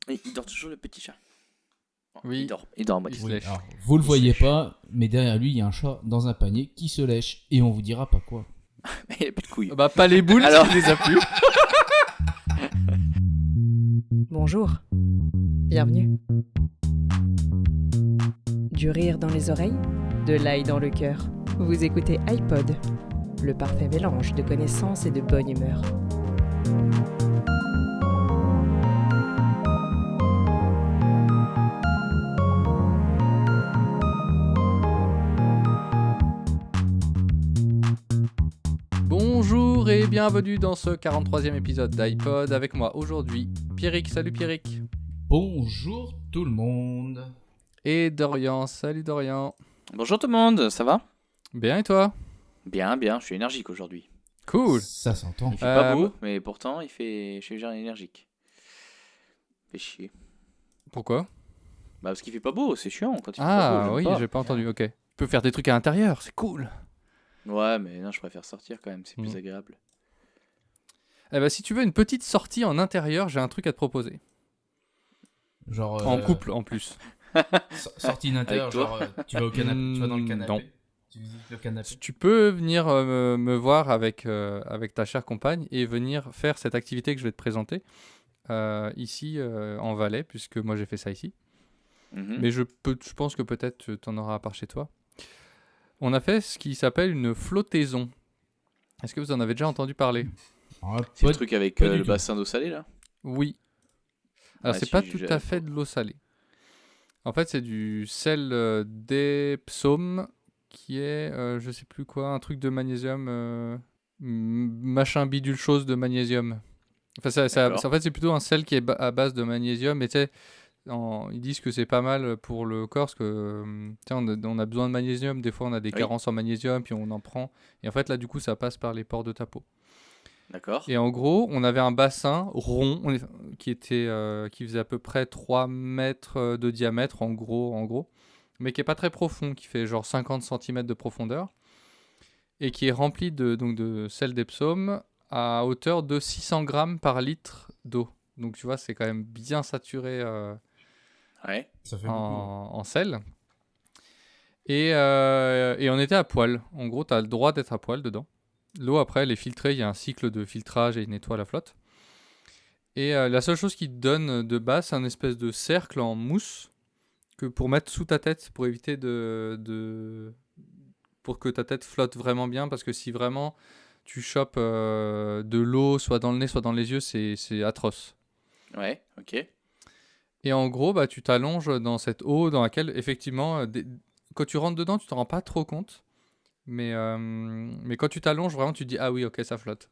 Et il dort toujours le petit chat. Oh, Oui. Il dort à moitié. Il se Oui, lèche. alors, vous le Il se voyez lèche. pas, mais derrière lui, il y a un chat dans un panier qui se lèche. Et on vous dira pas quoi. Il a plus de couilles. Bah, pas les boules, Alors- tu les as plus. Bonjour, bienvenue. Du rire dans les oreilles, de l'ail dans le cœur. Vous écoutez iPod, le parfait mélange de connaissances et de bonne humeur. Bonjour et bienvenue dans ce 43e épisode d'iPod. Avec moi aujourd'hui, Pierrick. Salut Pierrick. Bonjour tout le monde. Et Dorian. Salut Dorian. Bonjour tout le monde, ça va? Bien et toi? Bien, je suis énergique aujourd'hui. Cool. Ça s'entend. Il fait pas beau, Euh, mais pourtant je suis déjà énergique. Fait chier. Pourquoi? Bah parce qu'il fait pas beau, c'est chiant quand il fait pas beau. Ah j'aime oui, pas. j'ai pas entendu, ok. Tu peux faire des trucs à l'intérieur, c'est cool. Ouais, mais non, je préfère sortir quand même, c'est plus Mm. agréable. Eh ben, si tu veux une petite sortie en intérieur, j'ai un truc à te proposer. Genre. En couple en plus. Sortie d'intérieur, Avec toi. genre tu vas au canapé, tu vas dans le canapé. Non. Tu visites le canapé. Tu peux venir me voir avec ta chère compagne et venir faire cette activité que je vais te présenter ici en Valais, puisque moi j'ai fait ça ici. Mhm. Mais je pense que peut-être tu en auras à part chez toi. On a fait ce qui s'appelle une flottaison. Est-ce que vous en avez déjà entendu parler? Ah, C'est pas- le truc avec pas du le tout. bassin d'eau salée là? Oui. Alors Ouais, c'est si, pas j'ai tout déjà à fait de l'eau salée. En fait c'est du sel d'Epsom qui est, je sais plus quoi, un truc de magnésium, machin bidule chose de magnésium. Enfin, D'accord. en fait, c'est plutôt un sel qui est à base de magnésium. Et tu sais, ils disent que c'est pas mal pour le corps parce que tu sais, on a besoin de magnésium. Des fois, on a des Oui. carences en magnésium, puis on en prend. Et en fait, là, du coup, ça passe par les pores de ta peau. D'accord. Et en gros, on avait un bassin rond qui faisait à peu près 3 mètres de diamètre, en gros, mais qui est pas très profond, qui fait genre 50 cm de profondeur, et qui est rempli donc de sel d'Epsom à hauteur de 600 grammes par litre d'eau. Donc tu vois, c'est quand même bien saturé Ouais. Ça fait beaucoup. en sel. Et on était à poil. En gros, tu as le droit d'être à poil dedans. L'eau, après, elle est filtrée. Il y a un cycle de filtrage et il nettoie la flotte. Et la seule chose qui te donne de base, c'est un espèce de cercle en mousse que pour mettre sous ta tête, pour éviter pour que ta tête flotte vraiment bien. Parce que si vraiment tu chopes de l'eau, soit dans le nez, soit dans les yeux, c'est atroce. Ouais, ok. Et en gros, bah, tu t'allonges dans cette eau dans laquelle, effectivement, quand tu rentres dedans, tu t'en rends pas trop compte. Mais quand tu t'allonges, vraiment, tu te dis, ah oui, ok, ça flotte.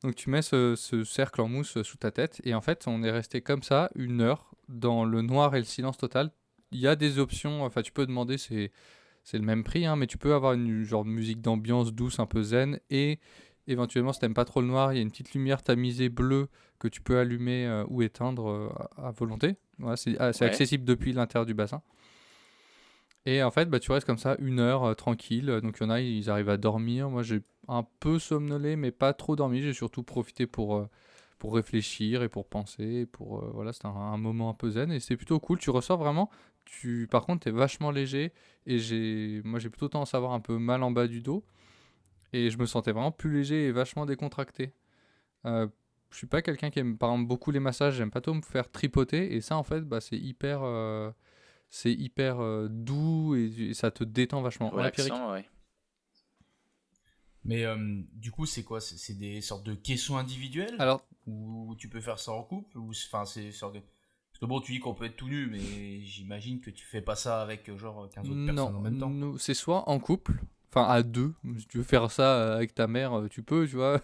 Donc tu mets ce cercle en mousse sous ta tête. Et en fait, on est resté comme ça 1 heure dans le noir et le silence total. Il y a des options, enfin, tu peux demander, c'est le même prix, hein, mais tu peux avoir une genre de musique d'ambiance douce, un peu zen. Et éventuellement, si t'aimes pas trop le noir, il y a une petite lumière tamisée bleue que tu peux allumer ou éteindre à volonté. Voilà, c'est Ouais. accessible depuis l'intérieur du bassin. Et en fait, bah, tu restes comme ça 1 heure tranquille. Donc il y en a, ils arrivent à dormir. Moi, j'ai un peu somnolé, mais pas trop dormi. J'ai surtout profité pour réfléchir et pour penser. Voilà, c'était un moment un peu zen et c'est plutôt cool. Tu ressors vraiment. Par contre, tu es vachement léger et moi, j'ai plutôt tendance à avoir un peu mal en bas du dos. Et je me sentais vraiment plus léger et vachement décontracté. Je suis pas quelqu'un qui aime par exemple beaucoup les massages, j'aime pas trop me faire tripoter et ça en fait bah, c'est hyper doux et ça te détend vachement. Ouais, Pierrick. Relaxant, ouais. Mais du coup, c'est quoi? C'est des sortes de caissons individuels? Alors, Ou tu peux faire ça en couple? Ou enfin, c'est sorte de... Parce que bon, tu dis qu'on peut être tout nu, mais j'imagine que tu fais pas ça avec genre 15 autres personnes en même temps. non, c'est soit en couple, enfin à deux. Si tu veux faire ça avec ta mère, tu peux, tu vois.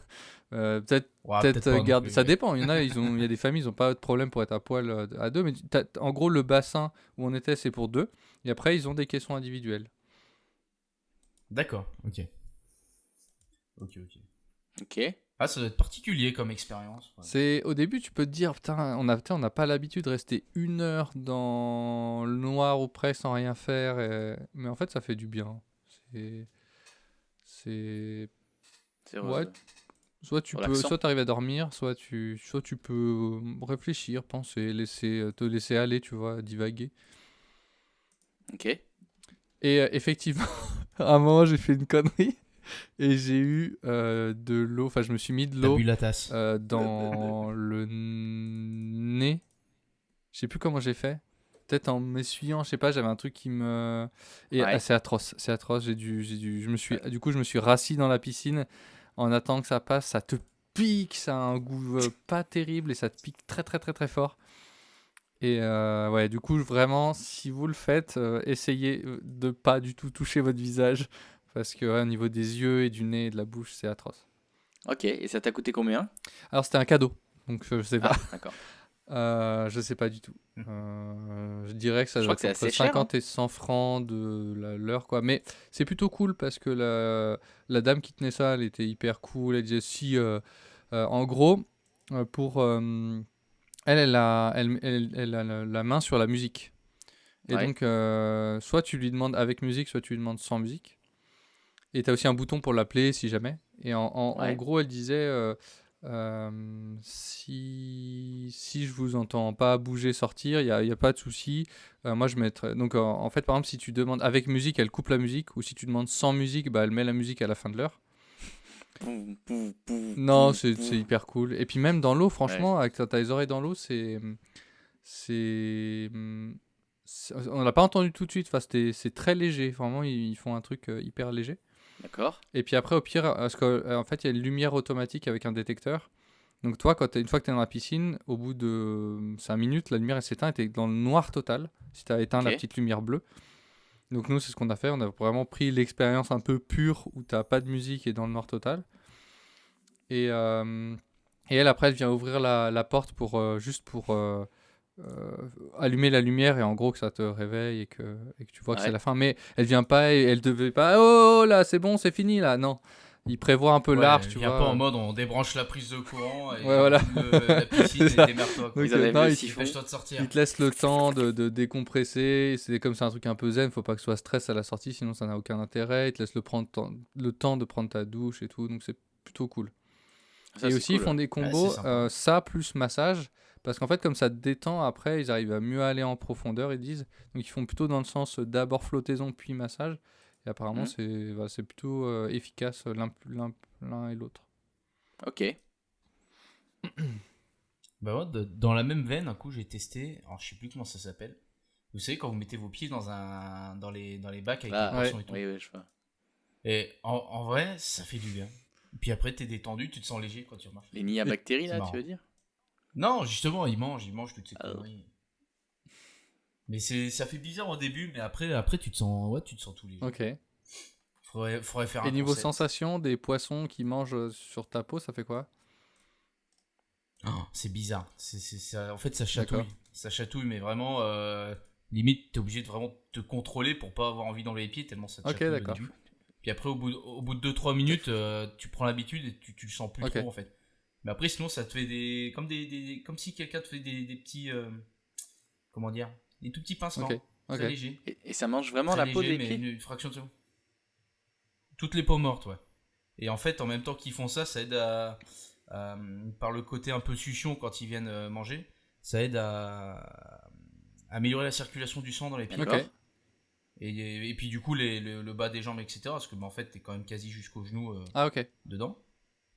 Peut-être Ouais, peut-être pas non garder. plus, Ça mais- dépend. Il y a des familles, ils ont pas de problème pour être à poil à deux. Mais en gros, le bassin où on était, c'est pour deux. Et après, ils ont des caissons individuels. D'accord, ok. Ok. Ok. Ah, ça doit être particulier comme expérience. Ouais. C'est au début, tu peux te dire, putain, on n'a pas l'habitude de rester 1 heure dans le noir ou presque sans rien faire. Mais en fait, ça fait du bien. C'est C'est ouais, heureux. Soit tu Relaxant. soit arrives à dormir, soit tu peux réfléchir, penser, te laisser aller, tu vois, divaguer. Ok. Et effectivement, à un moment, j'ai fait une connerie et j'ai eu de l'eau, enfin, je me suis mis de T'as l'eau bu la tasse. dans le nez. Je sais plus comment j'ai fait. Peut-être en m'essuyant, je sais pas, j'avais un truc qui me... Et Ouais. c'est atroce, c'est atroce. Du coup, je me suis rassis dans la piscine en attendant que ça passe. Ça te pique, ça a un goût pas terrible et ça te pique très très très très fort. Et ouais, du coup, vraiment, si vous le faites, essayez de pas du tout toucher votre visage parce que ouais, au niveau des yeux et du nez et de la bouche, c'est atroce. Ok. Et ça t'a coûté combien? Alors, c'était un cadeau, donc je sais pas. Ah, d'accord. Je sais pas du tout. Je dirais que ça Je doit crois que être c'est entre assez cher, 50 et 100 francs de l'heure, quoi. Mais c'est plutôt cool parce que la dame qui tenait ça, elle était hyper cool. Elle disait si, en gros, pour elle a la main sur la musique. Et Ouais. donc, soit tu lui demandes avec musique, soit tu lui demandes sans musique. Et tu as aussi un bouton pour l'appeler si jamais. Et en Ouais. gros, elle disait si je vous entends pas bouger, sortir, y a pas de souci. Moi, je mettrais. Donc, en fait, par exemple, si tu demandes avec musique, elle coupe la musique. Ou si tu demandes sans musique, bah, elle met la musique à la fin de l'heure. Poum, poum, poum, Non, poum, c'est poum. hyper cool. Et puis, même dans l'eau, Ouais. franchement, avec t'as les oreilles dans l'eau, on l'a pas entendu tout de suite. Enfin, c'est très léger. Vraiment, ils font un truc hyper léger. D'accord. Et puis après, au pire, parce qu'en fait, il y a une lumière automatique avec un détecteur. Donc toi, une fois que tu es dans la piscine, au bout de 5 minutes, la lumière elle s'éteint et tu es dans le noir total, si tu as éteint la Ok. petite lumière bleue. Donc nous, c'est ce qu'on a fait. On a vraiment pris l'expérience un peu pure où tu pas de musique et dans le noir total. Et, euh, et elle, après, elle vient ouvrir la porte juste pour allumer la lumière et en gros que ça te réveille et que tu vois que c'est Ouais. la fin. Mais elle vient pas et elle devait pas. Oh là, c'est bon, c'est fini là. Non, il prévoit un peu Ouais, large, tu viens vois. pas en mode on débranche la prise de courant et Ouais, voilà. la piscine C'est ça. et démerde-toi. quoi. Donc, Ils enlèvent non, le il siphon. Dépêche-toi de sortir. il te laisse le temps de décompresser. C'est comme c'est un truc un peu zen, faut pas que ce soit stress à la sortie, sinon ça n'a aucun intérêt. Il te laisse le temps de prendre ta douche et tout, donc c'est plutôt cool. Ça, Et c'est aussi, ils cool. font des Ouais, combos, c'est sympa. ça plus massage, parce qu'en fait, comme ça te détend, après, ils arrivent à mieux aller en profondeur, ils disent. Donc, ils font plutôt dans le sens d'abord flottaison, puis massage. Et apparemment, Mhm. c'est plutôt efficace l'un et l'autre. Ok. Bah ouais, dans la même veine, un coup j'ai testé, alors je sais plus comment ça s'appelle. Vous savez quand vous mettez vos pieds dans les bacs avec les Ah, poissons et tout. oui, oui, je vois. Et en vrai, ça fait du bien. Et puis après t'es détendu, tu te sens léger quand tu remarches. Les nids à bactéries, C'est là, marrant. tu veux dire? Non, justement, ils mangent toutes ces Ah. conneries. Mais ça fait bizarre au début, mais après tu te sens tout léger. Ok. Faudrait faire Et un niveau concept. sensation, des poissons qui mangent sur ta peau, ça fait quoi? Oh, c'est bizarre. En fait, ça chatouille. D'accord. Ça chatouille, mais vraiment, limite, t'es obligé de vraiment te contrôler pour pas avoir envie d'enlever les pieds tellement ça te Ok, chatouille au d'accord. début. Puis après, au bout de 2-3 minutes, tu prends l'habitude et tu le sens plus Ok. trop en fait. Mais après, sinon, ça te fait comme si quelqu'un te fait des petits, comment dire, des tout petits pincements. Ok. Ok. Très légers. Et ça mange vraiment Très la peau léger, des mais pieds? une fraction de seconde. Toutes les peaux mortes, ouais. Et en fait, en même temps qu'ils font ça, ça aide par le côté un peu succion quand ils viennent manger, ça aide à améliorer la circulation du sang dans les pieds. D'accord. Ok. Et puis du coup, le bas des jambes, etc. Parce que en fait, t'es quand même quasi jusqu'au genou Ah, ok. dedans.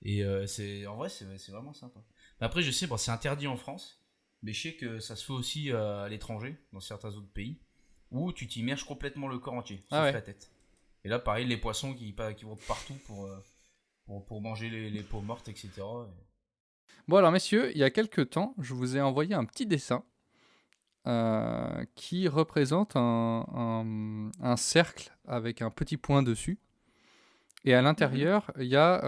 Et en vrai, c'est vraiment sympa. Mais après, je sais, bon, c'est interdit en France, mais je sais que ça se fait aussi à l'étranger, dans certains autres pays, où tu t'immerges complètement le corps entier, sauf Ah ouais. la tête. Et là, pareil, les poissons qui vont de partout pour manger les peaux mortes, etc. Bon, alors, messieurs, il y a quelques temps, je vous ai envoyé un petit dessin qui représente un cercle avec un petit point dessus. Et à l'intérieur, il y a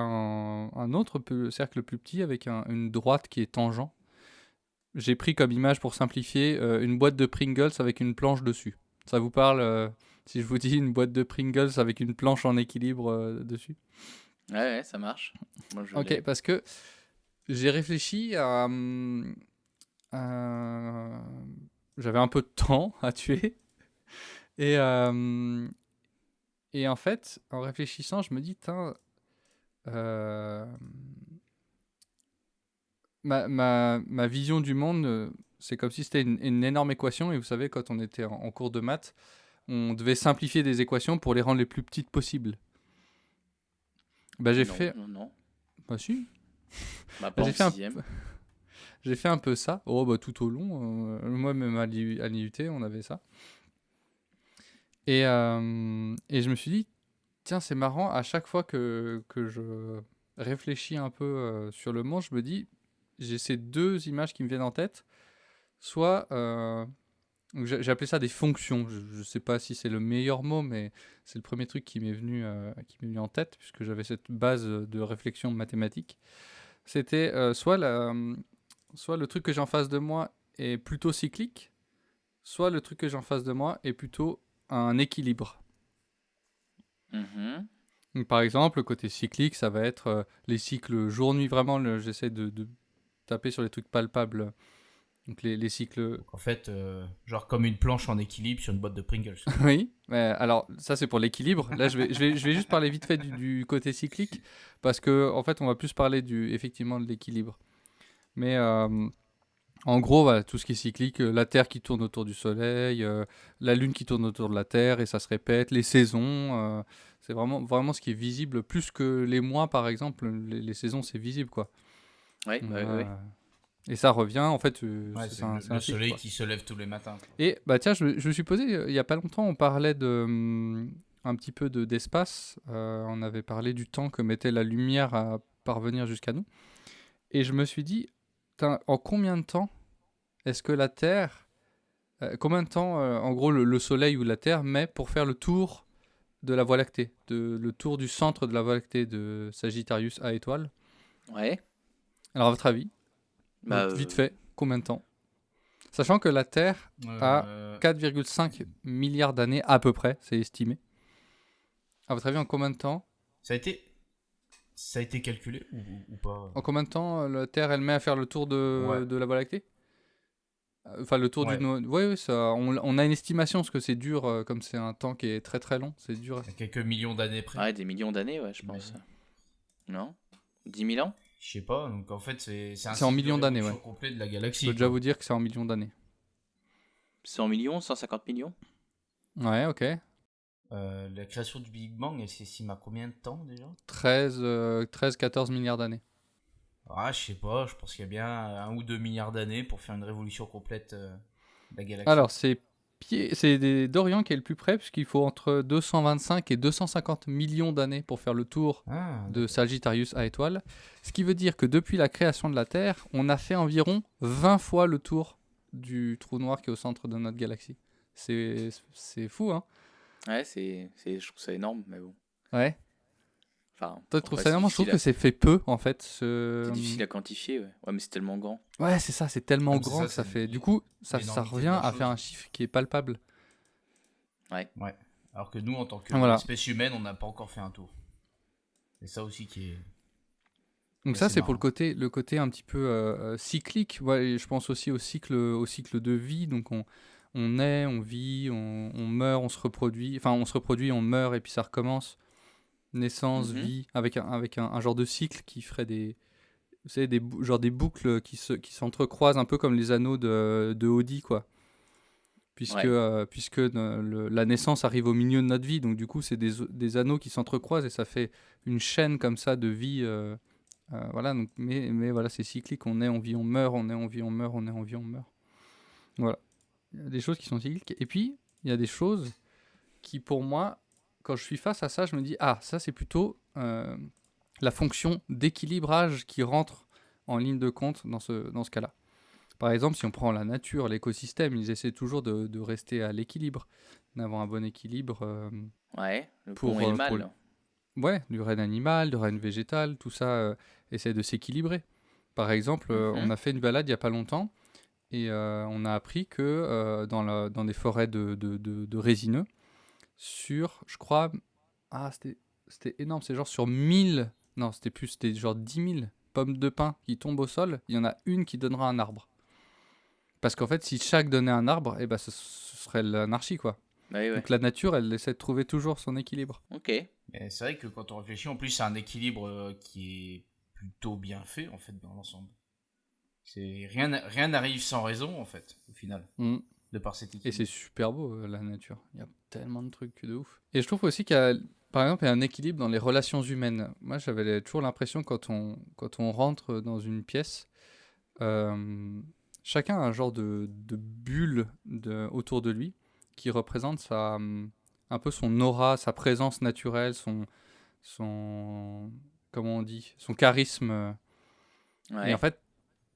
un autre cercle plus petit avec une droite qui est tangent. J'ai pris comme image pour simplifier une boîte de Pringles avec une planche dessus. Ça vous parle si je vous dis une boîte de Pringles avec une planche en équilibre dessus? Ouais, ça marche. Moi, je Ok, l'ai. parce que j'ai réfléchi à... j'avais un peu de temps à tuer. Et en fait, en réfléchissant, je me dis, euh, ma vision du monde, c'est comme si c'était une énorme équation. Et vous savez, quand on était en cours de maths, on devait simplifier des équations pour les rendre les plus petites possibles. Bah, j'ai Non, fait. non. Bah, si. Bah, pas J'ai en fait un sixième. J'ai fait un peu ça. Oh, bah, tout au long. Moi, même à l'IUT, on avait ça. Et je me suis dit, tiens, c'est marrant, à chaque fois que je réfléchis un peu sur le monde, je me dis, j'ai ces deux images qui me viennent en tête. Soit, donc j'ai appelé ça des fonctions. Je ne sais pas si c'est le meilleur mot, mais c'est le premier truc qui m'est venu en tête, puisque j'avais cette base de réflexion mathématique. C'était soit le truc que j'ai en face de moi est plutôt cyclique, soit le truc que j'ai en face de moi est plutôt un équilibre. Mhm. Donc, par exemple, le côté cyclique, ça va être les cycles jour-nuit. Vraiment, j'essaie de taper sur les trucs palpables. Donc les cycles... Donc, en fait, genre comme une planche en équilibre sur une boîte de Pringles. Oui, alors ça c'est pour l'équilibre. Là, je vais juste parler vite fait du côté cyclique, parce que en fait, on va plus parler effectivement de l'équilibre. Mais en gros, voilà, tout ce qui est cyclique, la Terre qui tourne autour du Soleil, la Lune qui tourne autour de la Terre, et ça se répète, les saisons, c'est vraiment ce qui est visible, plus que les mois, par exemple, les saisons, c'est visible, quoi. Ouais, ouais. Et ça revient, en fait, Ouais, c'est c'est un le cycle, soleil quoi. qui se lève tous les matins. Quoi. Et bah tiens, je me suis posé, il y a pas longtemps, on parlait un petit peu d'espace, on avait parlé du temps que mettait la lumière à parvenir jusqu'à nous, et je me suis dit, putain, en combien de temps est-ce que la Terre, combien de temps, en gros, le Soleil ou la Terre met pour faire le tour de la Voie lactée, le tour du centre de la Voie lactée de Sagittarius A étoile? Ouais. Alors, à votre avis, Bah, vite fait, combien de temps? Sachant que la Terre a Euh, 4,5 milliards d'années à peu près, c'est estimé. À votre avis, en combien de temps ça a été calculé ou pas? En combien de temps la Terre, elle met à faire le tour Ouais. de la Voie lactée? Enfin, le tour Ouais. d'une... Oui, ça, on a une estimation, parce que c'est dur, comme c'est un temps qui est très très long, c'est dur. À quelques millions d'années près. ouais, des millions d'années, ouais, je pense. Non 10 000 ans Je sais pas. Donc en fait, c'est un C'est en cycle de millions d'années, révolution complet de la Je galaxie. peux déjà quoi. vous dire que c'est en millions d'années. 100 millions 150 millions Ouais, ok. La création du Big Bang, elle s'estime à combien de temps déjà? 13-14 milliards d'années. Ah, je sais pas. Je pense qu'il y a bien 1 ou 2 milliards d'années pour faire une révolution complète de la galaxie. Alors, c'est Dorian qui est le plus près, puisqu'il faut entre 225 et 250 millions d'années pour faire le tour Ah, de Sagittarius A étoile. Ce qui veut dire que depuis la création de la Terre, on a fait environ 20 fois le tour du trou noir qui est au centre de notre galaxie. C'est fou, hein? Ouais, je trouve ça énorme, mais bon. Ouais. Enfin, Toi, tu trouves après, ça c'est énorme? Je trouve difficile que c'est fait peu, en fait. c'est difficile à quantifier, ouais. Ouais, mais c'est tellement grand. Ouais, c'est ça, c'est tellement Ah, mais c'est grand ça, que ça c'est fait... Du coup, ça l'énormité de revient la à faire chose. un chiffre qui est palpable. Ouais. Alors que nous, en tant Voilà. qu'espèce humaine, on n'a pas encore fait un tour. C'est ça aussi qui est. Donc Ouais, ça, c'est c'est pour marrant. le côté un petit peu cyclique. Ouais, et je pense aussi au cycle de vie. Donc on naît, on vit, on meurt, on se reproduit. Enfin, on se reproduit, on meurt et puis ça recommence. Naissance, Mhm. vie, avec un genre de cycle qui ferait vous savez, genre des boucles qui s'entrecroisent un peu comme les anneaux de Odie, quoi. Puisque, Ouais. la naissance arrive au milieu de notre vie. Donc du coup, c'est des anneaux qui s'entrecroisent et ça fait une chaîne comme ça de vie. Voilà, donc, mais voilà, c'est cyclique. On est, on vit, on meurt, on est, on vit, on meurt, on est, on vit, on meurt. Voilà. Il y a des choses qui sont cycliques. Et puis, il y a des choses qui, pour moi, quand je suis face à ça, je me dis, ah, ça, c'est plutôt la fonction d'équilibrage qui rentre en ligne de compte dans ce cas-là. Par exemple, si on prend la nature, l'écosystème, ils essaient toujours de rester à l'équilibre, d'avoir un bon équilibre Ouais, le pour, bon et le pour mal. ouais, du règne animal, du règne végétal, tout ça essaie de s'équilibrer. Par exemple, on Mhm. a fait une balade il n'y a pas longtemps et on a appris que dans des forêts de résineux, je crois, c'était énorme, c'est genre sur 1000, non, c'était genre 10 000 pommes de pin qui tombent au sol, il y en a une qui donnera un arbre. Parce qu'en fait, si chaque donnait un arbre, eh ben, ce serait l'anarchie, quoi. Ouais, ouais. Donc la nature, elle essaie de trouver toujours son équilibre. Ok. Mais c'est vrai que quand on réfléchit, en plus, c'est un équilibre qui est plutôt bien fait, en fait, dans l'ensemble. Rien n'arrive sans raison, en fait, au final, Mm. de par cet Et équilibre. c'est super beau, la nature. Il y a tellement de trucs de ouf. Et je trouve aussi qu'il y a, par exemple, il y a un équilibre dans les relations humaines. Moi, j'avais toujours l'impression quand on rentre dans une pièce, euh, chacun a un genre de bulle autour de lui qui représente un peu son aura, sa présence naturelle, son, comment on dit, son charisme. Et en Ouais. fait,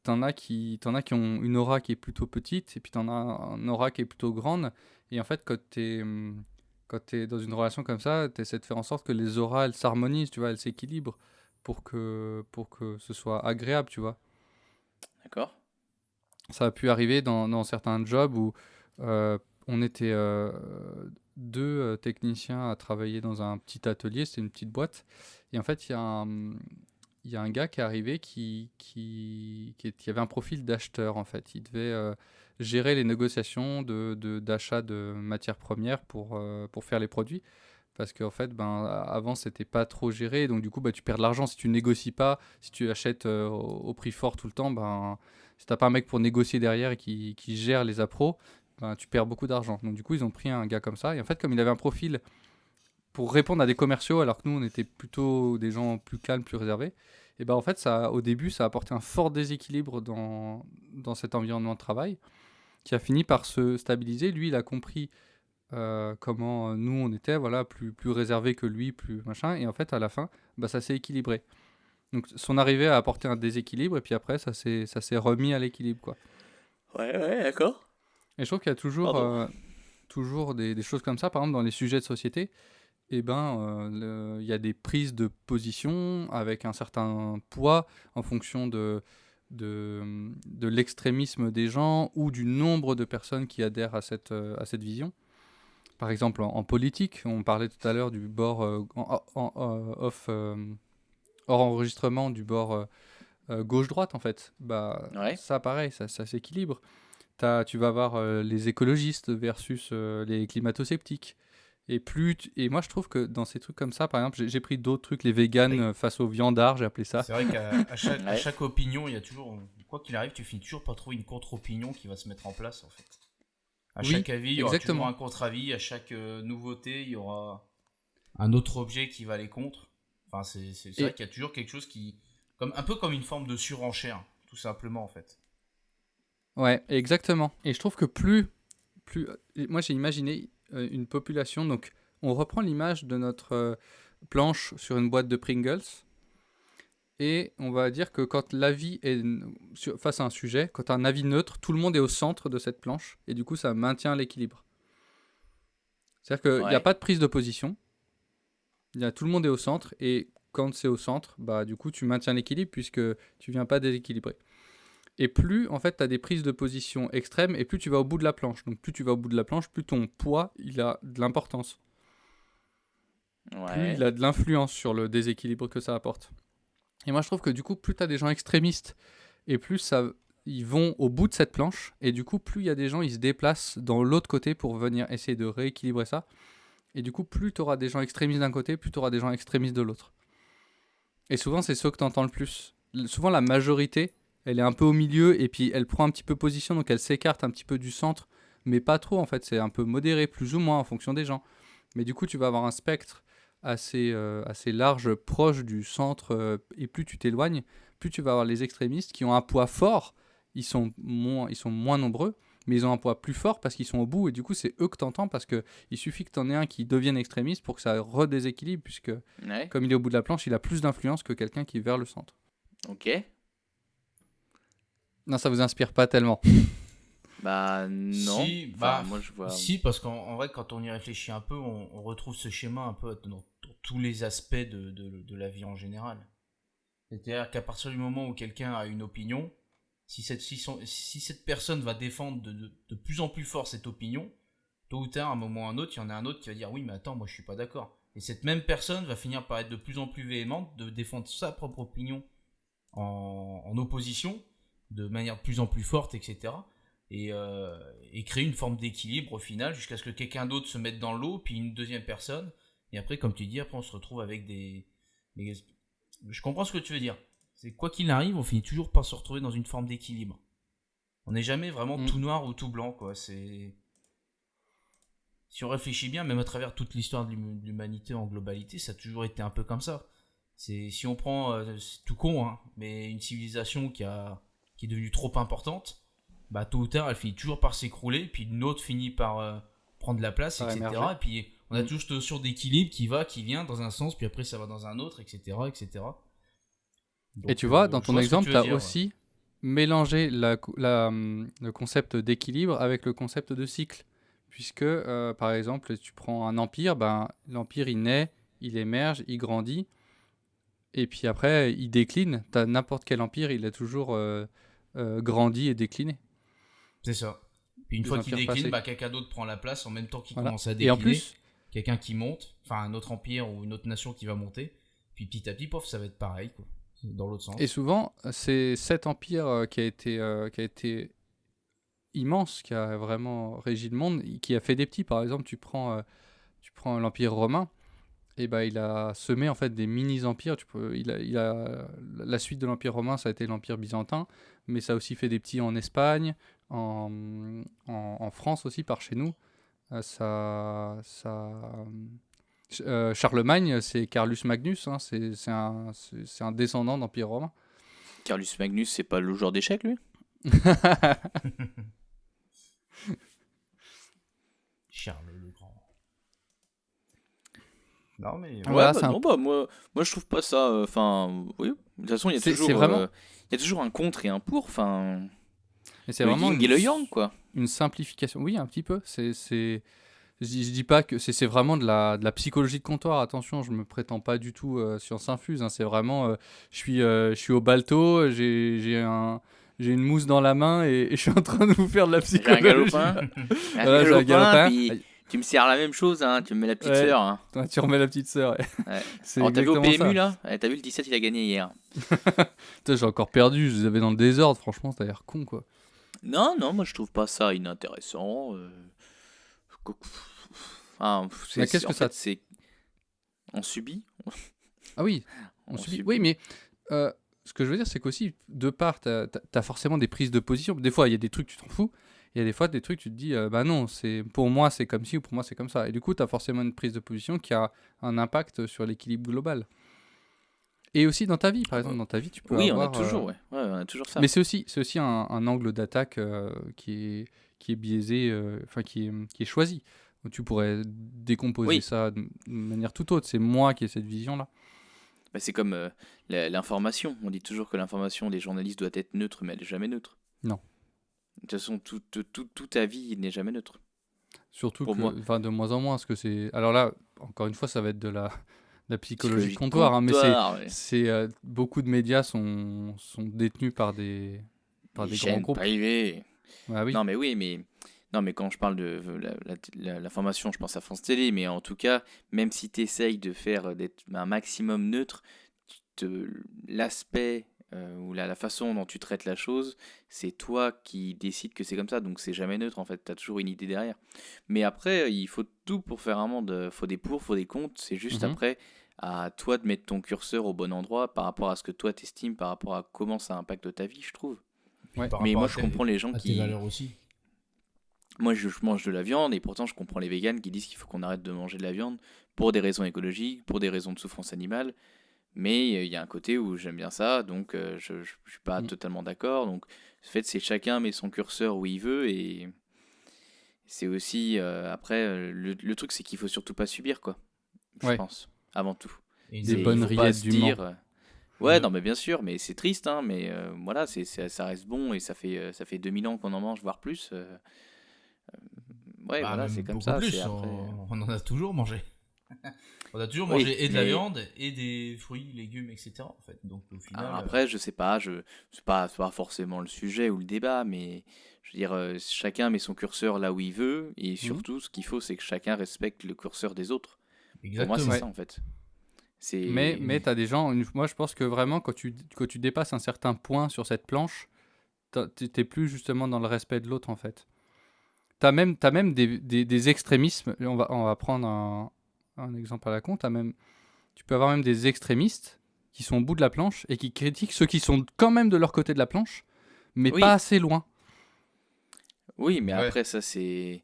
t'en as qui ont une aura qui est plutôt petite, et puis t'en as une aura qui est plutôt grande. Et en fait, quand t'es dans une relation comme ça, t'essaies de faire en sorte que les auras, elles s'harmonisent, tu vois, elles s'équilibrent pour que ce soit agréable, tu vois. D'accord. Ça a pu arriver dans certains jobs où euh, on était deux techniciens à travailler dans un petit atelier, c'était une petite boîte. Et en fait, il y a un gars qui est arrivé qui avait un profil d'acheteur, en fait. Il devait gérer les négociations d'achat de matières premières pour faire les produits. Parce qu'en fait, ben, avant, c'était pas trop géré. Donc, du coup, bah, tu perds de l'argent si tu négocies pas. Si tu achètes au prix fort tout le temps, ben, si t'as pas un mec pour négocier derrière et qui gère les appros, ben, tu perds beaucoup d'argent. Donc, du coup, ils ont pris un gars comme ça. Et en fait, comme il avait un profil pour répondre à des commerciaux, alors que nous, on était plutôt des gens plus calmes, plus réservés, et ben, en fait, au début, ça a apporté un fort déséquilibre dans cet environnement de travail qui a fini par se stabiliser. Lui, il a compris comment nous on était, voilà, plus réservé que lui, plus machin, et en fait à la fin, bah, ça s'est équilibré. Donc son arrivée a apporté un déséquilibre, et puis après ça s'est remis à l'équilibre, quoi. Ouais, ouais, d'accord. Et je trouve qu'il y a Pardon. toujours des choses comme ça, par exemple dans les sujets de société, et ben il y a des prises de position avec un certain poids en fonction de l'extrémisme des gens ou du nombre de personnes qui adhèrent à cette vision. Par exemple, en politique, on parlait tout à l'heure du bord hors enregistrement, du bord gauche-droite, en fait. Bah, Ouais. ça, pareil, ça s'équilibre. Tu vas avoir les écologistes versus les climato-sceptiques. Et moi, je trouve que dans ces trucs comme ça, par exemple, j'ai pris d'autres trucs, les véganes Oui. face aux viandards, j'ai appelé ça. C'est vrai qu'à à Ouais. chaque opinion, il y a toujours, quoi qu'il arrive, tu finis toujours par trouver une contre-opinion qui va se mettre en place, en fait. À Oui, chaque avis, il y aura toujours exactement. un contre-avis. À chaque nouveauté, il y aura un autre objet qui va aller contre. Enfin, c'est vrai Et qu'il y a toujours quelque chose qui, un peu comme une forme de surenchère, tout simplement, en fait. ouais, exactement. Et je trouve que moi j'ai imaginé une population, donc on reprend l'image de notre planche sur une boîte de Pringles, et on va dire que quand l'avis est face à un sujet, quand tu as un avis neutre, tout le monde est au centre de cette planche, et du coup ça maintient l'équilibre. C'est-à-dire qu'il n'y a Ouais. pas de prise de position, tout le monde est au centre, et quand c'est au centre, bah du coup tu maintiens l'équilibre puisque tu viens pas déséquilibrer. Et plus, en fait, tu as des prises de position extrêmes, et plus tu vas au bout de la planche. Donc plus tu vas au bout de la planche, plus ton poids, il a de l'importance. Plus il Ouais. a de l'influence sur le déséquilibre que ça apporte. Et moi, je trouve que du coup, plus tu as des gens extrémistes, et plus ils vont au bout de cette planche, et du coup, plus il y a des gens, ils se déplacent dans l'autre côté pour venir essayer de rééquilibrer ça. Et du coup, plus tu auras des gens extrémistes d'un côté, plus tu auras des gens extrémistes de l'autre. Et souvent, c'est ceux que tu entends le plus. Souvent, la majorité, elle est un peu au milieu et puis elle prend un petit peu position, donc elle s'écarte un petit peu du centre, mais pas trop en fait. C'est un peu modéré, plus ou moins en fonction des gens. Mais du coup, tu vas avoir un spectre assez large, proche du centre, et plus tu t'éloignes, plus tu vas avoir les extrémistes qui ont un poids fort. Ils sont moins nombreux, mais ils ont un poids plus fort parce qu'ils sont au bout, et du coup, c'est eux que tu entends parce qu'il suffit que tu en aies un qui devienne extrémiste pour que ça redéséquilibre, puisque Ouais. comme il est au bout de la planche, il a plus d'influence que quelqu'un qui est vers le centre. Ok. Non, ça vous inspire pas tellement. Bah non. Si, Enfin, moi je vois. si, parce qu'en vrai, quand on y réfléchit un peu, on retrouve ce schéma un peu dans tous les aspects de la vie en général. C'est-à-dire qu'à partir du moment où quelqu'un a une opinion, si cette personne va défendre de plus en plus fort cette opinion, tôt ou tard, à un moment ou à un autre, il y en a un autre qui va dire oui, mais attends, moi je suis pas d'accord. Et cette même personne va finir par être de plus en plus véhémente, de défendre sa propre opinion en opposition, de manière de plus en plus forte, etc. et créer une forme d'équilibre au final jusqu'à ce que quelqu'un d'autre se mette dans l'eau, puis une deuxième personne. Et après, comme tu dis, après on se retrouve avec Je comprends ce que tu veux dire. C'est quoi qu'il arrive, on finit toujours par se retrouver dans une forme d'équilibre. On n'est jamais vraiment tout noir ou tout blanc, quoi. Si on réfléchit bien, même à travers toute l'histoire de l'humanité en globalité, ça a toujours été un peu comme ça. Si on prend, c'est tout con, hein, mais une civilisation qui est devenue trop importante, bah tôt ou tard, elle finit toujours par s'écrouler, puis une autre finit par prendre la place, Par etc. émerger. Et puis on a toujours cette notion d'équilibre qui va, qui vient dans un sens, puis après ça va dans un autre, etc., etc. Donc, Et tu vois, dans je ton vois ce que exemple, tu tu veux as dire, aussi mélangé le concept d'équilibre avec le concept de cycle. Puisque, par exemple, tu prends un empire, ben, l'empire, il naît, il émerge, il grandit, et puis après, il décline. Tu as n'importe quel empire, il a toujours grandi et décliné. C'est ça. Puis une Les fois qu'il empires décline, passés. bah, quelqu'un d'autre prend la place en même temps qu'il Voilà. commence à Et en décliner. plus, Quelqu'un qui monte, enfin un autre empire ou une autre nation qui va monter. Puis petit à petit, pof, ça va être pareil, quoi. Dans l'autre sens. et souvent, c'est cet empire qui a été immense, qui a vraiment régi le monde, qui a fait des petits. Par exemple, tu prends l'Empire romain, et ben il a semé en fait des mini-empires. La suite de l'Empire romain, ça a été l'Empire byzantin, mais ça a aussi fait des petits en Espagne, en France aussi, par chez nous. Charlemagne, c'est Carlus Magnus, hein, c'est un descendant d'Empire romain. Carlus Magnus, c'est pas le joueur d'échecs, lui? Charles le Grand. Non, mais. Voilà, Ouais, c'est un- non, bah, moi, je trouve pas ça. Enfin, oui. De toute façon, il y a C'est toujours, vraiment- il y a toujours un contre et un pour. Enfin, Et c'est le vraiment yin et le yang, quoi. une simplification. Oui, un petit peu. Je dis pas que c'est vraiment de la psychologie de comptoir. Attention, je me prétends pas du tout science infuse, hein. C'est vraiment, je suis au balto, j'ai une mousse dans la main et je suis en train de vous faire de la J'ai un psychologie. galopin. Voilà, j'ai un galopin. Puis tu me sers la même chose, hein. Tu me mets la petite Ouais. sœur. Hein. Toi, tu remets la petite sœur. Ouais. Ouais. C'est Alors, t'as vu au exactement PMU, ça. là? Ouais, t'as vu le 17, il a gagné hier. Putain, j'ai encore perdu. Je les avais dans le désordre. Franchement, ça a l'air con, quoi. Non, moi, je trouve pas ça inintéressant. Enfin, Mais qu'est-ce en que ça- fait, c'est. On subit. Ah oui, On subit. subit. Oui, mais ce que je veux dire, c'est qu'aussi, de part, t'as forcément des prises de position. Des fois, il y a des trucs, tu t'en fous. Il y a des fois, des trucs, tu te dis, bah non, pour moi, c'est comme ci ou pour moi, c'est comme ça. Et du coup, t'as forcément une prise de position qui a un impact sur l'équilibre global. Et aussi dans ta vie, par exemple, dans ta vie, tu peux Oui, avoir... on a toujours, ouais. Ouais, on a toujours ça. Mais c'est aussi un angle d'attaque qui est biaisé, enfin qui est choisi. Tu pourrais décomposer Oui. ça de manière toute autre. C'est moi qui ai cette vision-là. Bah, c'est comme l'information. On dit toujours que l'information des journalistes doit être neutre, mais elle n'est jamais neutre. Non. De toute façon, toute ta vie n'est jamais neutre. Surtout Pour que, moi. enfin, de moins en moins, parce que c'est. Alors là, encore une fois, ça va être de la psychologie de Psychologie de comptoir, hein, mais comptoir, ouais. beaucoup de médias sont détenus par des Les grands chaînes groupes. privées. Ah oui. Non, mais oui, non, mais quand je parle de l'information, je pense à France Télé, mais en tout cas, même si tu essayes de faire d'être un maximum neutre, l'aspect ou la façon dont tu traites la chose, c'est toi qui décides que c'est comme ça, donc c'est jamais neutre en fait, tu as toujours une idée derrière. Mais après, il faut tout pour faire un monde, faut des pour, faut des contre, c'est juste Mhm. après à toi de mettre ton curseur au bon endroit par rapport à ce que toi t'estimes, par rapport à comment ça impacte ta vie, je trouve. Ouais. Par Mais rapport moi à je tes- comprends les gens à tes qui... valeurs aussi. Moi, je mange de la viande et pourtant, je comprends les véganes qui disent qu'il faut qu'on arrête de manger de la viande pour des raisons écologiques, pour des raisons de souffrance animale. Mais il y a un côté où j'aime bien ça, donc je ne suis pas Mm. totalement d'accord. Donc, en fait, c'est chacun met son curseur où il veut et c'est aussi, après, le truc, c'est qu'il faut surtout pas subir, quoi. Je Ouais. pense, avant tout. Et Des C'est- bonnes il faut pas rillettes se du dire, Mans. ouais, Ouais. non, mais bien sûr, mais c'est triste, hein, mais voilà, ça reste bon et ça fait 2000 ans qu'on en mange, voire plus. Ouais, Bah, voilà, même c'est comme beaucoup ça. plus, c'est après... on en a toujours mangé. On a toujours Oui, mangé et de la mais- viande et des fruits, légumes, etc. En fait. Donc au final. Alors après, je sais pas, c'est pas forcément le sujet ou le débat, mais je veux dire, chacun met son curseur là où il veut, et surtout, ce qu'il faut, c'est que chacun respecte le curseur des autres. Pour moi, exactement. c'est ça en fait. C'est... Mais tu as des gens, moi je pense que vraiment, quand tu dépasses un certain point sur cette planche, t'es plus justement dans le respect de l'autre en fait. T'as même des extrémismes. On va prendre un exemple à la con. Tu peux avoir même des extrémistes qui sont au bout de la planche et qui critiquent ceux qui sont quand même de leur côté de la planche, mais Oui. pas assez loin. Oui, mais Ouais. après, ça, c'est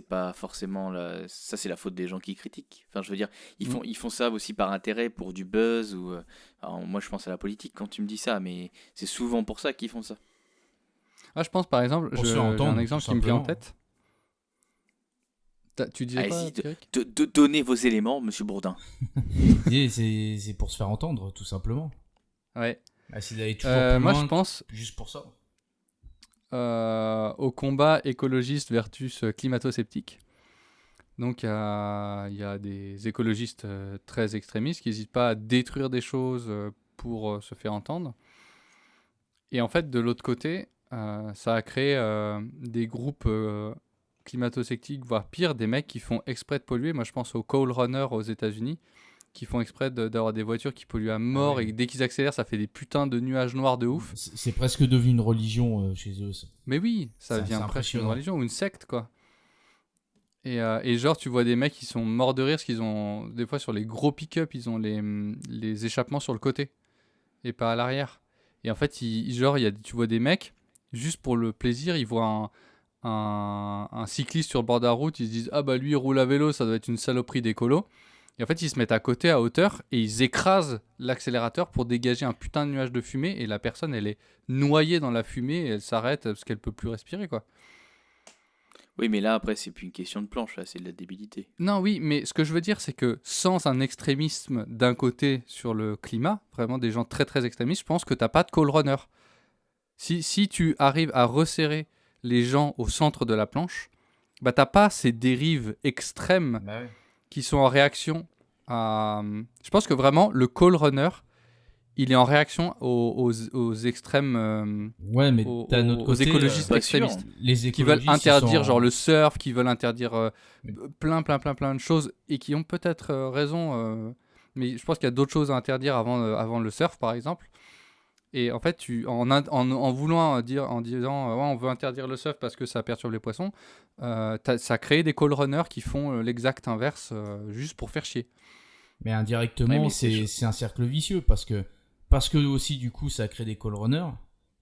pas forcément ça, c'est la faute des gens qui critiquent. Enfin, je veux dire, ils font ça aussi par intérêt, pour du buzz ou. Alors, moi, je pense à la politique quand tu me dis ça, mais c'est souvent pour ça qu'ils font ça. Ah, je pense par exemple, Pour se j'ai faire un entendre, exemple tout qui me vient en simplement. tête. Tu disais quoi, Allez-y, Pierrick? donnez vos éléments, Monsieur Bourdin. Et c'est pour se faire entendre, tout simplement. Ouais. C'est d'aller toujours plus Moi, loin, je pense juste pour ça. au combat écologiste versus climato-sceptique. Donc, il y a des écologistes très extrémistes qui n'hésitent pas à détruire des choses pour se faire entendre. Et en fait, de l'autre côté, ça a créé des groupes climato-sceptiques, voire pire, des mecs qui font exprès de polluer. Moi, je pense aux coal runners aux États-Unis, qui font exprès d'avoir des voitures qui polluent à mort ouais. et dès qu'ils accélèrent, ça fait des putains de nuages noirs de ouf. C'est presque devenu une religion chez eux. Ça. Mais oui, ça C'est devient presque une impressionnant. religion ou une secte, quoi. Et genre, tu vois des mecs qui sont morts de rire parce qu'ils ont, des fois sur les gros pick-up, ils ont les échappements sur le côté et pas à l'arrière. Et en fait, tu vois des mecs, juste pour le plaisir, ils voient un cycliste sur le bord de la route, ils se disent ah bah lui il roule à vélo, ça doit être une saloperie d'écolo. Et en fait, ils se mettent à côté à hauteur et ils écrasent l'accélérateur pour dégager un putain de nuage de fumée et la personne elle est noyée dans la fumée et elle s'arrête parce qu'elle peut plus respirer quoi. Oui, mais là, après, c'est plus une question de planche, là, c'est de la débilité. Non, oui, mais ce que je veux dire, c'est que sans un extrémisme d'un côté sur le climat, vraiment des gens très très extrémistes, je pense que t'as pas de call runner. Si tu arrives à resserrer les gens au centre de la planche, bah t'as pas ces dérives extrêmes Bah ouais. qui sont en réaction à... Je pense que vraiment, le call runner, il est en réaction aux extrêmes... Ouais, mais d'un autre aux côté, écologistes pas sûr. extrémistes les qui veulent écologistes, ils interdire sont- genre le surf, qui veulent interdire Mais- plein de choses et qui ont peut-être raison, mais je pense qu'il y a d'autres choses à interdire avant le surf par exemple. Et en fait, en voulant dire, en disant ouais, on veut interdire le surf parce que ça perturbe les poissons, ça crée des call runners qui font l'exact inverse juste pour faire chier. Mais indirectement, Ouais, mais c'est c'est un cercle vicieux parce que aussi du coup ça crée des call runners.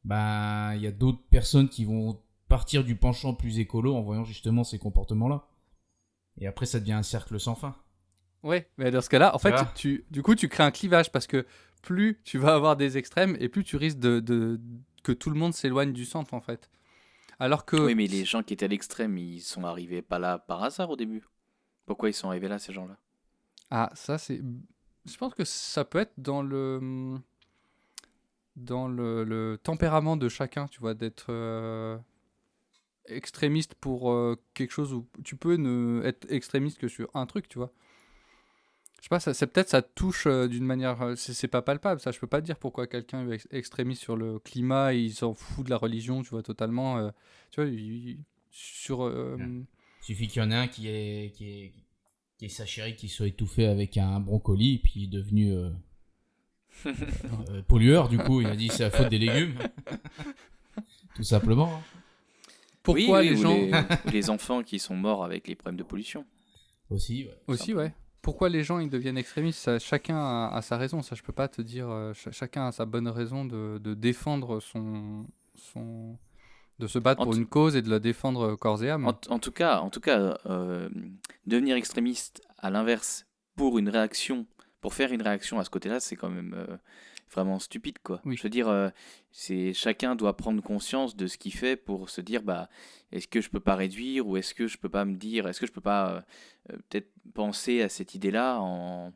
Bah il y a d'autres personnes qui vont partir du penchant plus écolo en voyant justement ces comportements-là. Et après ça devient un cercle sans fin. Ouais, mais dans ce cas-là, en fait, Voilà. du coup, tu crées un clivage parce que plus tu vas avoir des extrêmes et plus tu risques que tout le monde s'éloigne du centre en fait. Alors que Oui, mais les gens qui étaient à l'extrême, ils sont arrivés pas là par hasard au début. Pourquoi ils sont arrivés là, ces gens-là? ah, ça c'est. Je pense que ça peut être dans le tempérament de chacun, tu vois, d'être extrémiste pour quelque chose où tu peux ne être extrémiste que sur un truc, tu vois. Je sais pas, c'est peut-être ça touche d'une manière. C'est pas palpable, ça. Je peux pas te dire pourquoi quelqu'un est extrémiste sur le climat et il s'en fout de la religion, tu vois, totalement. Tu vois, sur. Suffit qu'il y en ait un qui est sa chérie qui soit étouffé avec un brocoli et puis il est devenu pollueur du coup. Il a dit c'est la faute des légumes. Tout simplement. Hein. Pourquoi Oui, les ou gens. ou les enfants qui sont morts avec les problèmes de pollution. Aussi, ouais. Aussi, ouais. Pourquoi les gens ils deviennent extrémistes chacun a sa raison, ça je peux pas te dire. Chacun a sa bonne raison de défendre de se battre En pour tout- une cause et de la défendre corps et âme. En tout cas, devenir extrémiste à l'inverse pour pour faire une réaction à ce côté-là, c'est quand même vraiment stupide, quoi. Oui. Je veux dire, chacun doit prendre conscience de ce qu'il fait pour se dire, bah, est-ce que je peux pas réduire ou est-ce que je peux pas me dire, est-ce que je peux pas peut-être penser à cette idée-là en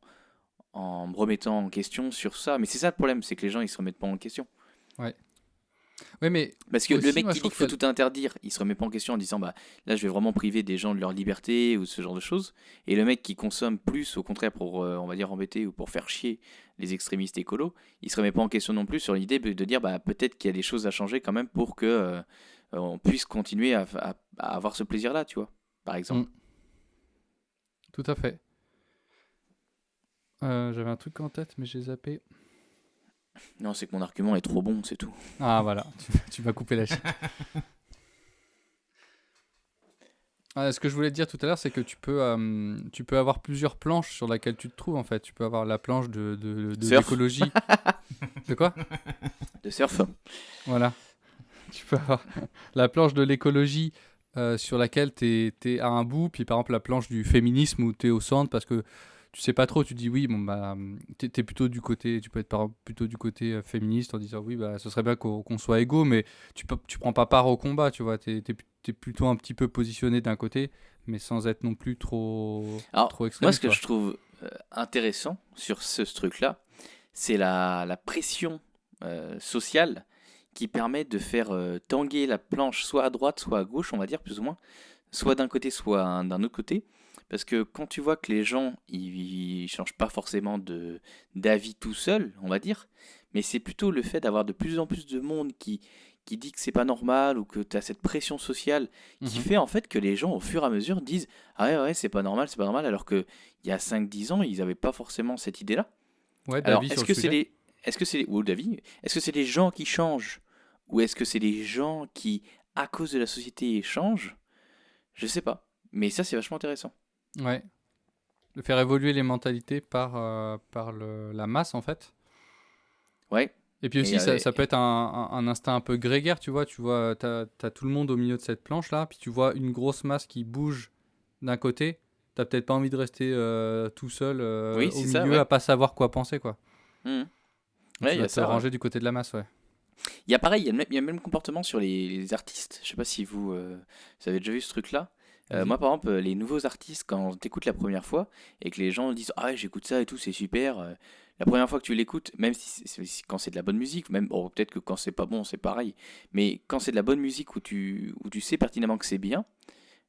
me remettant en question sur ça. Mais c'est ça le problème, c'est que les gens ils se remettent pas en question. Oui, mais Parce que aussi, le mec moi, qui je dit trouve qu'il faut qu'il tout interdire, il se remet pas en question en disant bah là je vais vraiment priver des gens de leur liberté ou ce genre de choses. Et le mec qui consomme plus, au contraire pour on va dire embêter ou pour faire chier les extrémistes écolos, il se remet pas en question non plus sur l'idée de dire bah peut-être qu'il y a des choses à changer quand même pour que on puisse continuer à avoir ce plaisir-là, tu vois, par exemple. Tout à fait. J'avais un truc en tête, mais j'ai zappé. Non, c'est que mon argument est trop bon, c'est tout. Ah voilà, tu m'as coupé la chic. Ce que je voulais te dire tout à l'heure, c'est que tu peux avoir plusieurs planches sur laquelle tu te trouves en fait. Tu peux avoir la planche de Surf. l'écologie. De quoi? De surf. Voilà. Tu peux avoir la planche de l'écologie sur laquelle t'es à un bout, puis par exemple la planche du féminisme où t'es au centre parce que tu sais pas trop, tu dis oui, bon bah t'es plutôt du côté, tu peux être plutôt du côté féministe en disant oui, bah ce serait bien qu'on soit égaux, mais tu prends pas part au combat, tu vois, t'es plutôt un petit peu positionné d'un côté, mais sans être non plus trop Alors, moi, extrémiste, ce que quoi. je trouve intéressant sur ce truc-là, c'est la pression sociale qui permet de faire tanguer la planche soit à droite, soit à gauche, on va dire, plus ou moins, soit d'un côté, soit d'un autre côté. Parce que quand tu vois que les gens, ils changent pas forcément d'avis tout seuls, on va dire, mais c'est plutôt le fait d'avoir de plus en plus de monde qui dit que c'est pas normal ou que tu as cette pression sociale qui Mhm. fait en fait que les gens, au fur et à mesure, disent ah ouais, ouais, c'est pas normal, alors que il y a 5 10 ans, ils n'avaient pas forcément cette idée-là. Ouais, Alors, d'avis sur le sujet. ou d'avis, est-ce que c'est les gens qui changent ou est-ce que c'est les gens qui, à cause de la société, changent? Je sais pas. Mais ça, c'est vachement intéressant. Ouais. De faire évoluer les mentalités par la masse en fait. Ouais. Et puis Et aussi, ça peut être un instinct un peu grégaire, tu vois, t'as tout le monde au milieu de cette planche-là, puis tu vois une grosse masse qui bouge d'un côté, t'as peut-être pas envie de rester tout seul oui, au c'est ça, milieu ouais. à pas savoir quoi penser, quoi. Mhm. Donc Ouais, tu il y vas a te ça. Ouais. ranger du côté de la masse, ouais. Il y a pareil, il y a le même comportement sur les artistes. Je sais pas si vous avez déjà vu ce truc-là. Vas-y. Moi, par exemple, les nouveaux artistes, quand t'écoutes la première fois et que les gens disent ah ouais, j'écoute ça et tout, c'est super. La première fois que tu l'écoutes, même quand c'est de la bonne musique, même bon, peut-être que quand c'est pas bon, c'est pareil. Mais quand c'est de la bonne musique où tu sais pertinemment que c'est bien,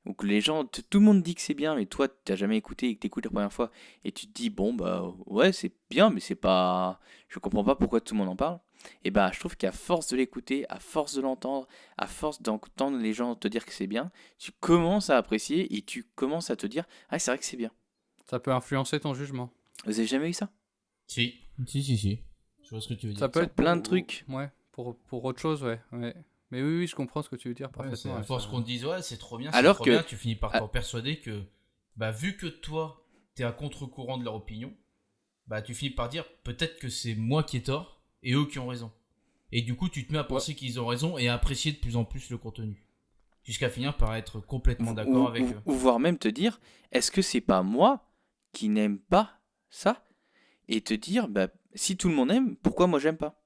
ou que les gens, tout le monde dit que c'est bien, mais toi, t'as jamais écouté et que t'écoutes la première fois et tu te dis bon bah ouais, c'est bien, mais c'est pas, je comprends pas pourquoi tout le monde en parle. Et bah, je trouve qu'à force de l'écouter, à force de l'entendre, à force d'entendre les gens te dire que c'est bien, tu commences à apprécier et tu commences à te dire ah, c'est vrai que c'est bien. Ça peut influencer ton jugement. Vous avez jamais eu ça? Si. Si. Je vois ce que tu veux Ça dire. peut Sur être plein de trucs. Ouais, pour autre chose, ouais. Mais oui, je comprends ce que tu veux dire Ouais, c'est parfaitement. à Ouais, force ça- qu'on te dise ouais, c'est trop bien, Alors que, tu finis par ah, t'en persuader que bah vu que toi t'es à contre-courant de leur opinion, bah tu finis par dire peut-être que c'est moi qui ai tort et eux qui ont raison. Et du coup tu te mets à penser qu'ils ont raison et à apprécier de plus en plus le contenu. Jusqu'à finir par être complètement d'accord avec eux. ou voire même te dire est-ce que c'est pas moi qui n'aime pas ça? Et te dire bah si tout le monde aime, pourquoi moi j'aime pas?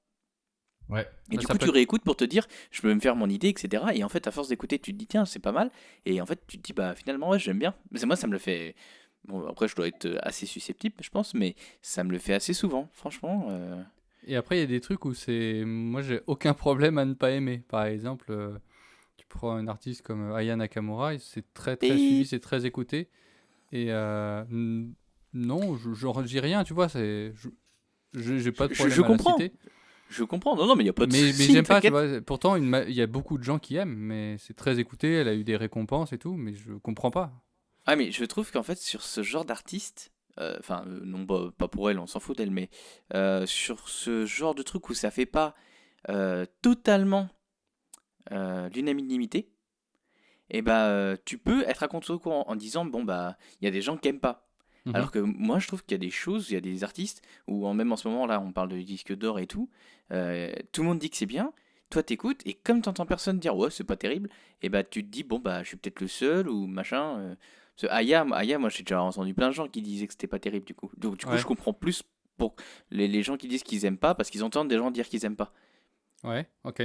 Ouais. Et Ouais, du ça coup, peut tu être- réécoutes pour te dire, je peux me faire mon idée, etc. Et en fait, à force d'écouter, tu te dis, tiens, c'est pas mal. Et en fait, tu te dis, bah finalement, ouais, j'aime bien. Mais moi, ça me le fait. Bon, après, je dois être assez susceptible, je pense, mais ça me le fait assez souvent, franchement. Et après, il y a des trucs où c'est. Moi, j'ai aucun problème à ne pas aimer. Par exemple, tu prends un artiste comme Aya Nakamura, c'est très très suivi, Et c'est très écouté. Et non, je dis rien, tu vois, j'ai pas de je problème à la comprends. citer. Je comprends. Non, non, mais il n'y a pas de Mais souci, j'aime pas, tu t'inquiète. vois. Pourtant, il y a beaucoup de gens qui aiment, mais c'est très écouté, elle a eu des récompenses et tout, mais je comprends pas. Ah, mais je trouve qu'en fait, sur ce genre d'artiste, enfin, non, pas pour elle, on s'en fout d'elle, mais sur ce genre de truc où ça fait pas totalement l'unanimité, et bah tu peux être à contre-courant en disant bon bah il y a des gens qui aiment pas. Mhm. Alors que moi je trouve qu'il y a des choses, il y a des artistes où même en ce moment là on parle de disque d'or et tout le monde dit que c'est bien, toi t'écoutes et comme t'entends personne dire ouais c'est pas terrible, et bah tu te dis bon bah je suis peut-être le seul ou machin. Parce que Aya moi j'ai déjà entendu plein de gens qui disaient que c'était pas terrible du coup. Donc du coup je Ouais, comprends plus pour les gens qui disent qu'ils aiment pas parce qu'ils entendent des gens dire qu'ils aiment pas. ouais, ok.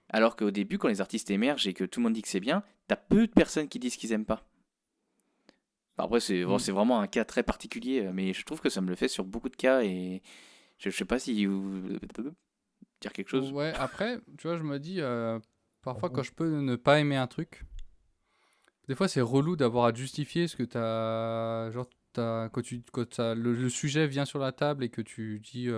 Alors qu'au début, quand les artistes émergent et que tout le monde dit que c'est bien, t'as peu de personnes qui disent qu'ils aiment pas. Enfin, après, Mm. c'est vraiment un cas très particulier, mais je trouve que ça me le fait sur beaucoup de cas et je sais pas si vous dire quelque chose. Ouais, après, tu vois, je me dis, parfois quand je peux ne pas aimer un truc, des fois c'est relou d'avoir à te justifier ce que t'as. Genre, le sujet vient sur la table et que tu dis,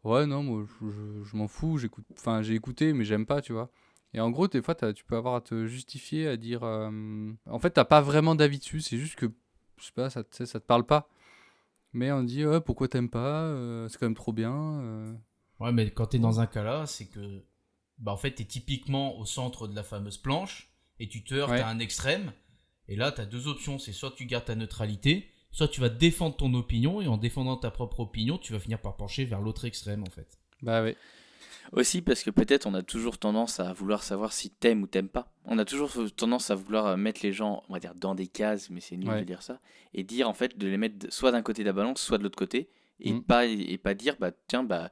ouais, non, moi je m'en fous, enfin, j'ai écouté, mais j'aime pas, tu vois. Et en gros, des fois, tu peux avoir à te justifier, à dire. En fait, t'as pas vraiment d'avis dessus, c'est juste que, je sais pas, ça te parle pas. Mais on dit, ouais, pourquoi t'aimes pas, c'est quand même trop bien. Ouais, mais quand t'es dans un cas là, c'est que bah en fait t'es typiquement au centre de la fameuse planche et tu te heurtes Ouais. à un extrême. Et là, t'as deux options, c'est soit tu gardes ta neutralité, soit tu vas défendre ton opinion et en défendant ta propre opinion, tu vas finir par pencher vers l'autre extrême en fait. Bah oui. Aussi parce que peut-être on a toujours tendance à vouloir savoir si t'aimes ou t'aimes pas. On a toujours tendance à vouloir mettre les gens, on va dire, dans des cases, mais c'est nul Ouais. de dire ça, et dire en fait de les mettre soit d'un côté de la balance, soit de l'autre côté, et Mm. pas dire bah tiens bah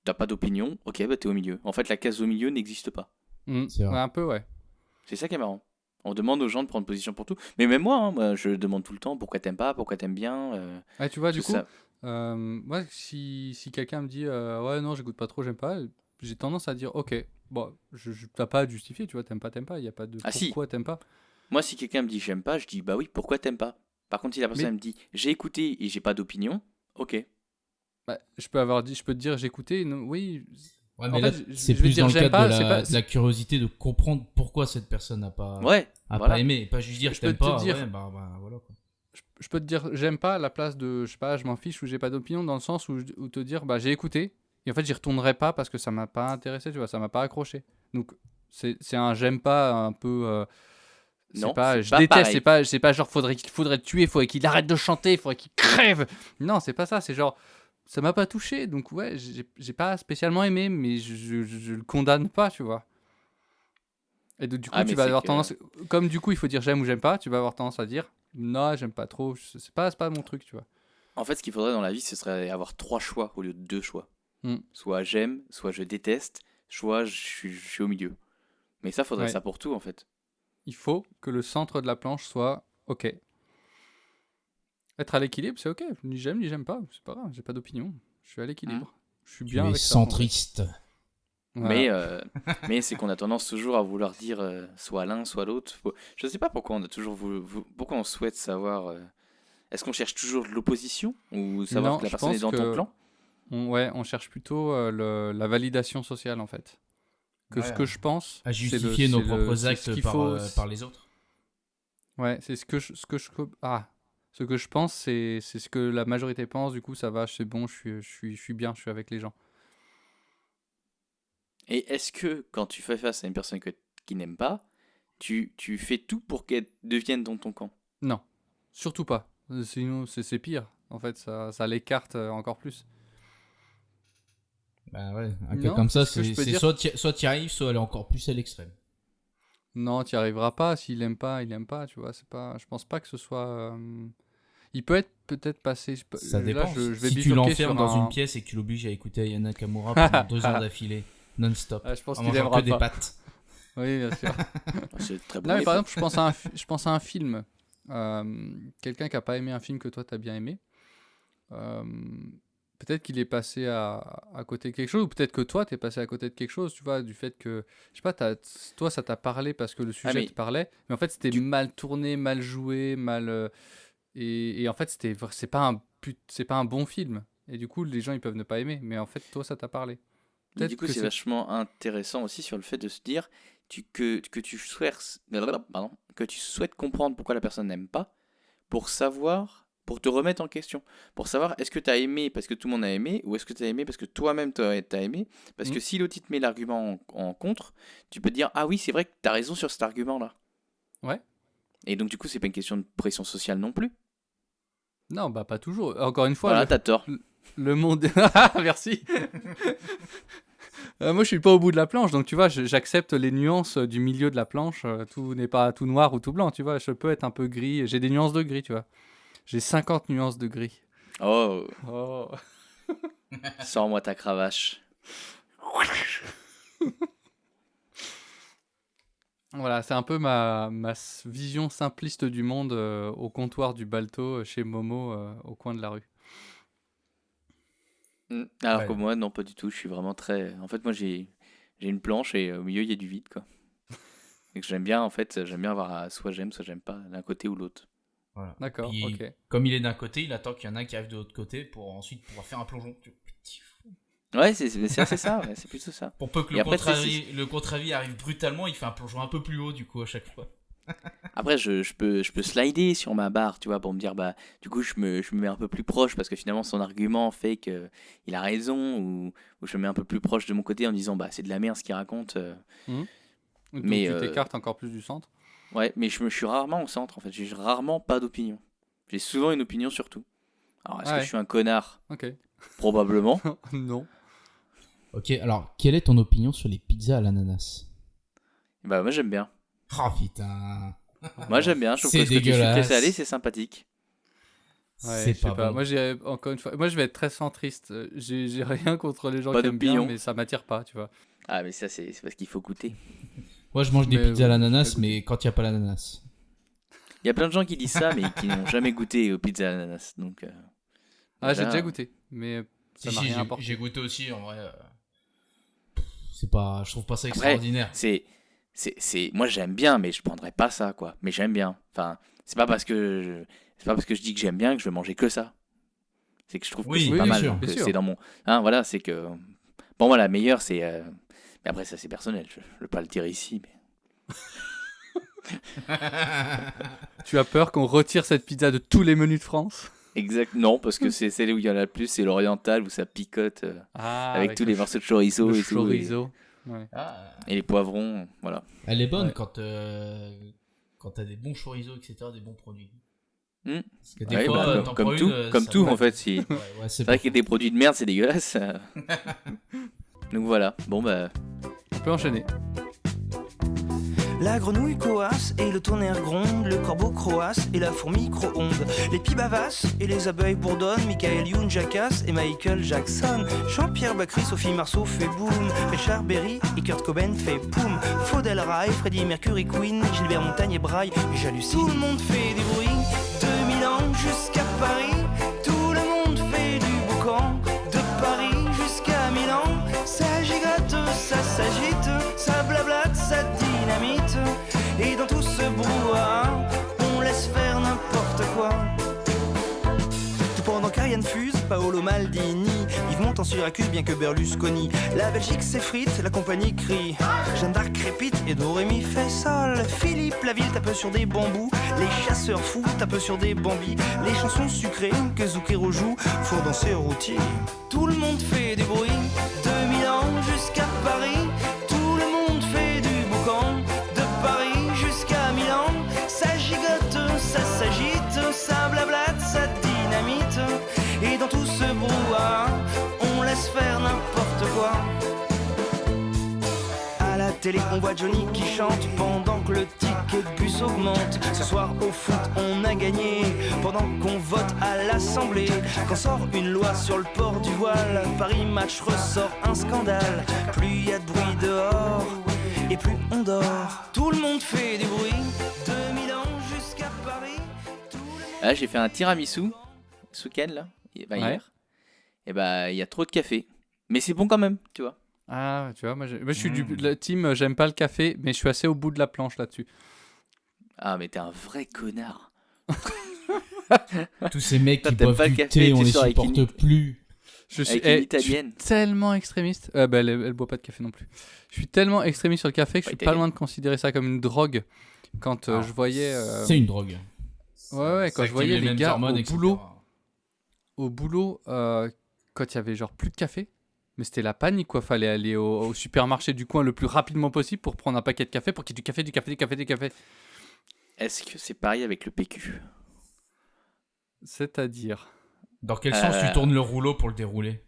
t'as pas d'opinion, ok bah t'es au milieu. En fait la case au milieu n'existe pas. C'est vrai. Ouais, un peu, ouais. C'est ça qui est marrant. On demande aux gens de prendre position pour tout. Mais même moi, hein, moi je demande tout le temps pourquoi t'aimes pas, pourquoi t'aimes bien. Ouais, tu vois, tout du coup, ça. moi, si quelqu'un me dit ouais, non, j'écoute pas trop, j'aime pas, j'ai tendance à dire ok, bon, t'as pas à justifier, tu vois, t'aimes pas, il y a pas de Ah si, pourquoi t'aimes pas. moi si quelqu'un me dit j'aime pas, je dis bah oui, pourquoi t'aimes pas. Par contre si la personne Mais me dit j'ai écouté et j'ai pas d'opinion, ok. bah, je peux te dire j'écoutais, non, oui. Ouais, En mais fait, là, je c'est vais plus dire dans le j'aime cadre pas, c'est pas. de la curiosité de comprendre pourquoi cette personne n'a pas, Ouais, a voilà. pas aimé. Et pas juste dire Je je peux t'aime te pas, dire- ouais, bah voilà quoi. Je peux te dire j'aime pas à la place de je sais pas, je m'en fiche ou j'ai pas d'opinion dans le sens où te dire bah j'ai écouté et en fait j'y retournerai pas parce que ça m'a pas intéressé, tu vois, ça m'a pas accroché. Donc c'est un j'aime pas un peu c'est Non, pas c'est je pas déteste, pareil. c'est pas genre faudrait le tuer, faudrait qu'il arrête de chanter, faudrait qu'il crève. Non, c'est pas ça, c'est genre ça m'a pas touché. Donc ouais, j'ai pas spécialement aimé mais je le condamne pas, tu vois. Et donc, du coup, Ah tu mais vas c'est avoir que tendance, comme du coup, il faut dire j'aime ou j'aime pas, tu vas avoir tendance à dire non, j'aime pas trop, c'est pas mon truc, tu vois. en fait ce qu'il faudrait dans la vie ce serait avoir 3 choix au lieu de 2 choix. Mm. Soit j'aime, soit je déteste, soit je suis au milieu. Mais ça faudrait Ouais. ça pour tout en fait. Il faut que le centre de la planche soit ok. Être à l'équilibre, c'est ok. Ni j'aime pas, c'est pas grave, j'ai pas d'opinion. Je suis à l'équilibre. Je suis Tu bien es avec ça. en fait. centriste. Voilà. Mais c'est qu'on a tendance toujours à vouloir dire soit l'un, soit l'autre. Je sais pas pourquoi on a toujours pourquoi on souhaite savoir. Est-ce qu'on cherche toujours de l'opposition ou savoir Non, que la je personne est pense dans ton que clan? on cherche plutôt la validation sociale en fait. Que ce Ouais, que je pense, à c'est justifier nos propres c'est ce actes qu'il par, faut. par les autres. Ouais, c'est ce que je pense, c'est ce que la majorité pense. Du coup, ça va, c'est bon, je suis bien, je suis avec les gens. Et est-ce que quand tu fais face à une personne qui n'aime pas, tu fais tout pour qu'elle devienne dans ton camp? Non, surtout pas. Sinon, c'est pire. En fait, ça l'écarte encore plus. Bah ouais, un cas Non, comme ça, ce que je peux c'est dire. soit tu y arrives, soit aller encore plus à l'extrême. Non, tu n'y arriveras pas. S'il aime pas, il aime pas. Tu vois, c'est pas. Je pense pas que ce soit. Il peut être peut-être passé. Ça Là, dépend. je vais Si tu bifurquer l'enfermes sur dans une un. pièce et que tu l'obliges à écouter Aya Nakamura pendant 2 heures d'affilée, non-stop, Ah, je pense en qu'il mangeant aimera que des pas. pâtes. Oui, bien sûr. C'est très bon. Non, mais par exemple, je pense à un film. Quelqu'un qui a pas aimé un film que toi t'as bien aimé. Euh, Peut-être qu'il est passé à côté de quelque chose, ou peut-être que toi t'es passé à côté de quelque chose, tu vois, du fait que, je sais pas, toi ça t'a parlé parce que le sujet mais te parlait, mais en fait c'était tu- mal tourné, mal joué, et en fait c'est pas un bon film. Et du coup, les gens ils peuvent ne pas aimer, mais en fait toi ça t'a parlé. Mais Peut-être du coup, que c'est c'est. vachement intéressant aussi sur le fait de se dire que tu souhaites, pardon, que tu souhaites comprendre pourquoi la personne n'aime pas, pour savoir, pour te remettre en question, pour savoir est-ce que tu as aimé parce que tout le monde a aimé, ou est-ce que tu as aimé parce que toi-même tu as aimé, parce que Mm. si l'autre il te met l'argument en contre, tu peux te dire ah oui, c'est vrai que tu as raison sur cet argument-là. Ouais. Et donc du coup, c'est pas une question de pression sociale non plus. Non, bah pas toujours. Encore une fois, Voilà, t'as tort. le monde. Merci. Moi, je suis pas au bout de la planche, donc tu vois, j'accepte les nuances du milieu de la planche. Tout n'est pas tout noir ou tout blanc, tu vois. Je peux être un peu gris. J'ai des nuances de gris, tu vois. J'ai 50 nuances de gris. Oh, Oh. sors-moi ta cravache. Voilà, c'est un peu ma vision simpliste du monde au comptoir du Balto chez Momo au coin de la rue. Alors Ouais. que moi, non, pas du tout. Je suis vraiment très. En fait, moi, j'ai une planche et au milieu, il y a du vide, quoi. Et que j'aime bien, en fait, j'aime bien avoir soit j'aime pas, d'un côté ou l'autre. Voilà. D'accord, Puis, ok. comme il est d'un côté, il attend qu'il y en a un qui arrive de l'autre côté pour ensuite pouvoir faire un plongeon. Petit fou. Ouais, c'est ça, ouais, c'est plutôt ça. Pour peu que Et après, le contre-avis arrive brutalement, il fait un plongeon un peu plus haut du coup à chaque fois. Après, je peux slider sur ma barre, tu vois, pour me dire, bah, du coup, je me mets un peu plus proche parce que finalement, son argument fait qu'il a raison, ou je me mets un peu plus proche de mon côté en disant, bah, c'est de la merde ce qu'il raconte. Donc Mais, tu t'écartes encore plus du centre. Ouais, mais je suis rarement au centre, en fait. J'ai rarement pas d'opinion. J'ai souvent une opinion sur tout. Alors, est-ce que je suis un connard? Ok. Probablement. Non. Ok, alors, quelle est ton opinion sur les pizzas à l'ananas? Bah, moi, j'aime bien. Oh putain. Moi, j'aime bien. Je trouve C'est que ce côté dégueulasse. sucré salé, c'est sympathique. Ouais, C'est je sais pas bon. Moi, encore une fois, moi, je vais être très centriste. J'ai rien contre les gens Pas qui aiment bien, d'opinion. mais ça m'attire pas, tu vois. Ah, mais ça, c'est parce qu'il faut goûter. Moi, je mange des Mais pizzas à oui, l'ananas, je mais quand il n'y a pas l'ananas. Il y a plein de gens qui disent ça, mais qui n'ont jamais goûté aux pizzas à l'ananas. Donc, Ah, j'ai déjà, déjà goûté, mais ça m'a rien apporté. J'ai goûté aussi, en vrai. C'est pas, je trouve pas ça Après, extraordinaire. moi, j'aime bien, mais je prendrais pas ça, quoi. Mais j'aime bien. Enfin, c'est pas parce que je dis que j'aime bien que je vais manger que ça. C'est que je trouve que Oui, c'est oui, pas bien mal. sûr, Que bien sûr. c'est dans mon. Hein, voilà, c'est que. Bon, voilà, meilleur, c'est. Mais après, ça, c'est personnel. Je veux pas le dire ici, mais. Tu as peur qu'on retire cette pizza de tous les menus de France? Exact. Non, parce que c'est celle où il y en a le plus, c'est l'oriental, où ça picote avec tous les morceaux de chorizo le et tout. chorizo. Ouais. Ah, Et les poivrons, voilà. elle est bonne Ouais. quand t'as des bons chorizo, etc., des bons produits. Hmm. Parce que des Ouais, fois, bah, t'en comme prends tout, une, comme ça tout me- en fait. Si... Ouais, C'est vrai que des produits de merde, c'est dégueulasse. Donc voilà. Bon bah. On peut enchaîner. La grenouille coasse et le tonnerre gronde, le corbeau croasse et la fourmi micro-ondes. Les pies bavassent et les abeilles bourdonnent, Michael Youn jacasse et Michael Jackson. Jean-Pierre Bacry, Sophie Marceau fait boum, Richard Berry et Kurt Cobain fait poum. Faudel Rai, Freddie Mercury, Queen, Gilbert Montagne et Braille, j'hallucine. Tout le monde fait du bruit, de Milan jusqu'à Paris. Tout le monde fait du boucan, de Paris jusqu'à Milan. Ça gigote, ça s'agite, ça blablate, ça dynamite. Et dans tout ce brouhaha, on laisse faire n'importe quoi. Tout pendant qu'Ariane fuse, Paolo Maldini, Yves monte en Syracuse bien que Berlusconi. La Belgique s'effrite, la compagnie crie, Jeanne d'Arc crépite et Do Ré Mi fait sol. Philippe Laville tape sur des bambous, les chasseurs fous tapent sur des bambis. Les chansons sucrées que Zucchero joue font danser au routier. Tout le monde fait du bruit, de Milan jusqu'à Paris. Tout le monde fait du boucan, de Paris jusqu'à Milan. Ça gigote, ça s'agite, ça blablate, ça dynamite. Et dans tout ce brouhaha, on laisse faire n'importe quoi. À la télé, on voit Johnny qui chante pendant que le ticket de bus augmente. Ce soir au foot, on a gagné pendant qu'on vote à l'Assemblée. Quand sort une loi sur le port du voile, Paris Match ressort un scandale. Plus il y a de bruit dehors et plus on dort. Tout le monde fait du bruit, de Milan jusqu'à Paris. Là, j'ai fait un tiramisu ce week-end là, Ouais. hier. Et bah, il y a trop de café, mais c'est bon quand même, tu vois. Ah, tu vois, moi je suis de la team, j'aime pas le café, mais je suis assez au bout de la planche là-dessus. Ah, mais t'es un vrai connard. Tous ces mecs Toi, qui t'aimes boivent pas le du café, thé, tu on les sors avec supporte une- plus. Je suis, Avec une je suis italienne. tellement extrémiste. Bah, elle boit pas de café non plus. Je suis tellement extrémiste sur le café que je Pas suis pas italienne. loin de considérer ça comme une drogue. Quand Alors, je voyais. C'est une drogue. Ouais, quand Ça je voyais active les mêmes gars hormones, au etc. boulot, quand il y avait genre plus de café, mais c'était la panique quoi. Fallait aller au supermarché du coin le plus rapidement possible pour prendre un paquet de café pour qu'il y ait du café. Est-ce que c'est pareil avec le PQ? C'est-à-dire. Dans quel sens tu tournes le rouleau pour le dérouler?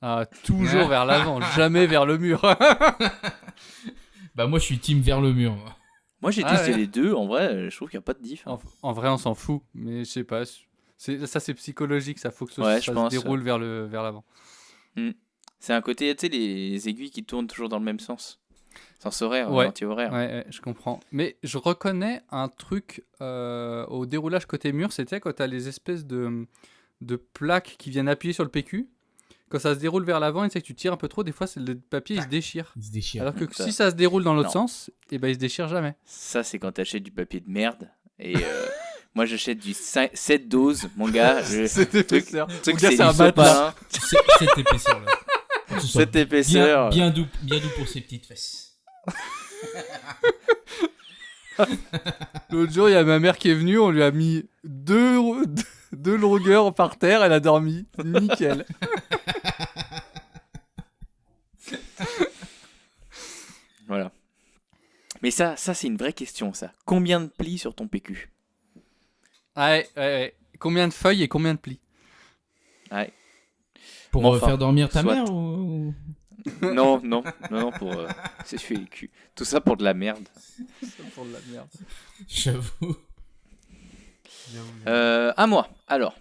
Ah, toujours vers l'avant, jamais vers le mur. Bah moi je suis team vers le mur. moi. Moi, j'ai Ah testé ouais. les deux. En vrai, je trouve qu'il n'y a pas de diff. En vrai, on s'en fout, mais je sais pas. C'est psychologique, ça faut que Ouais, ça je se pense, déroule vers l'avant. C'est un côté, tu sais, les aiguilles qui tournent toujours dans le même sens. Sens horaire, Ouais. anti-horaire. Ouais, je comprends. Mais je reconnais un truc au déroulage côté mur, c'était quand tu as les espèces de plaques qui viennent appuyer sur le PQ. Quand ça se déroule vers l'avant et tu sais que tu tires un peu trop, des fois le papier il se déchire. Il se déchire. Alors que Ça- si ça se déroule dans l'autre Non. sens, et ben il se déchire jamais. Ça, c'est quand t'achètes du papier de merde. Et moi, j'achète du 7 doses, mon gars. C'est épaisseur. Truc, Mon gars, c'est c'est un du matelas. sopalin, Cette épaisseur là. Pour que ce soit cette épaisseur. bien doux pour ses petites fesses. L'autre jour, il y a ma mère qui est venue, on lui a mis deux longueurs par terre, elle a dormi. Nickel. Voilà. Mais ça c'est une vraie question, ça. Combien de plis sur ton PQ? Ouais. Combien de feuilles et combien de plis? Ouais. Pour Bon, enfin, faire dormir ta soit. mère ou... Non, pour s'essuyer les culs. Tout ça pour de la merde. C'est pour de la merde. J'avoue. À moi, alors.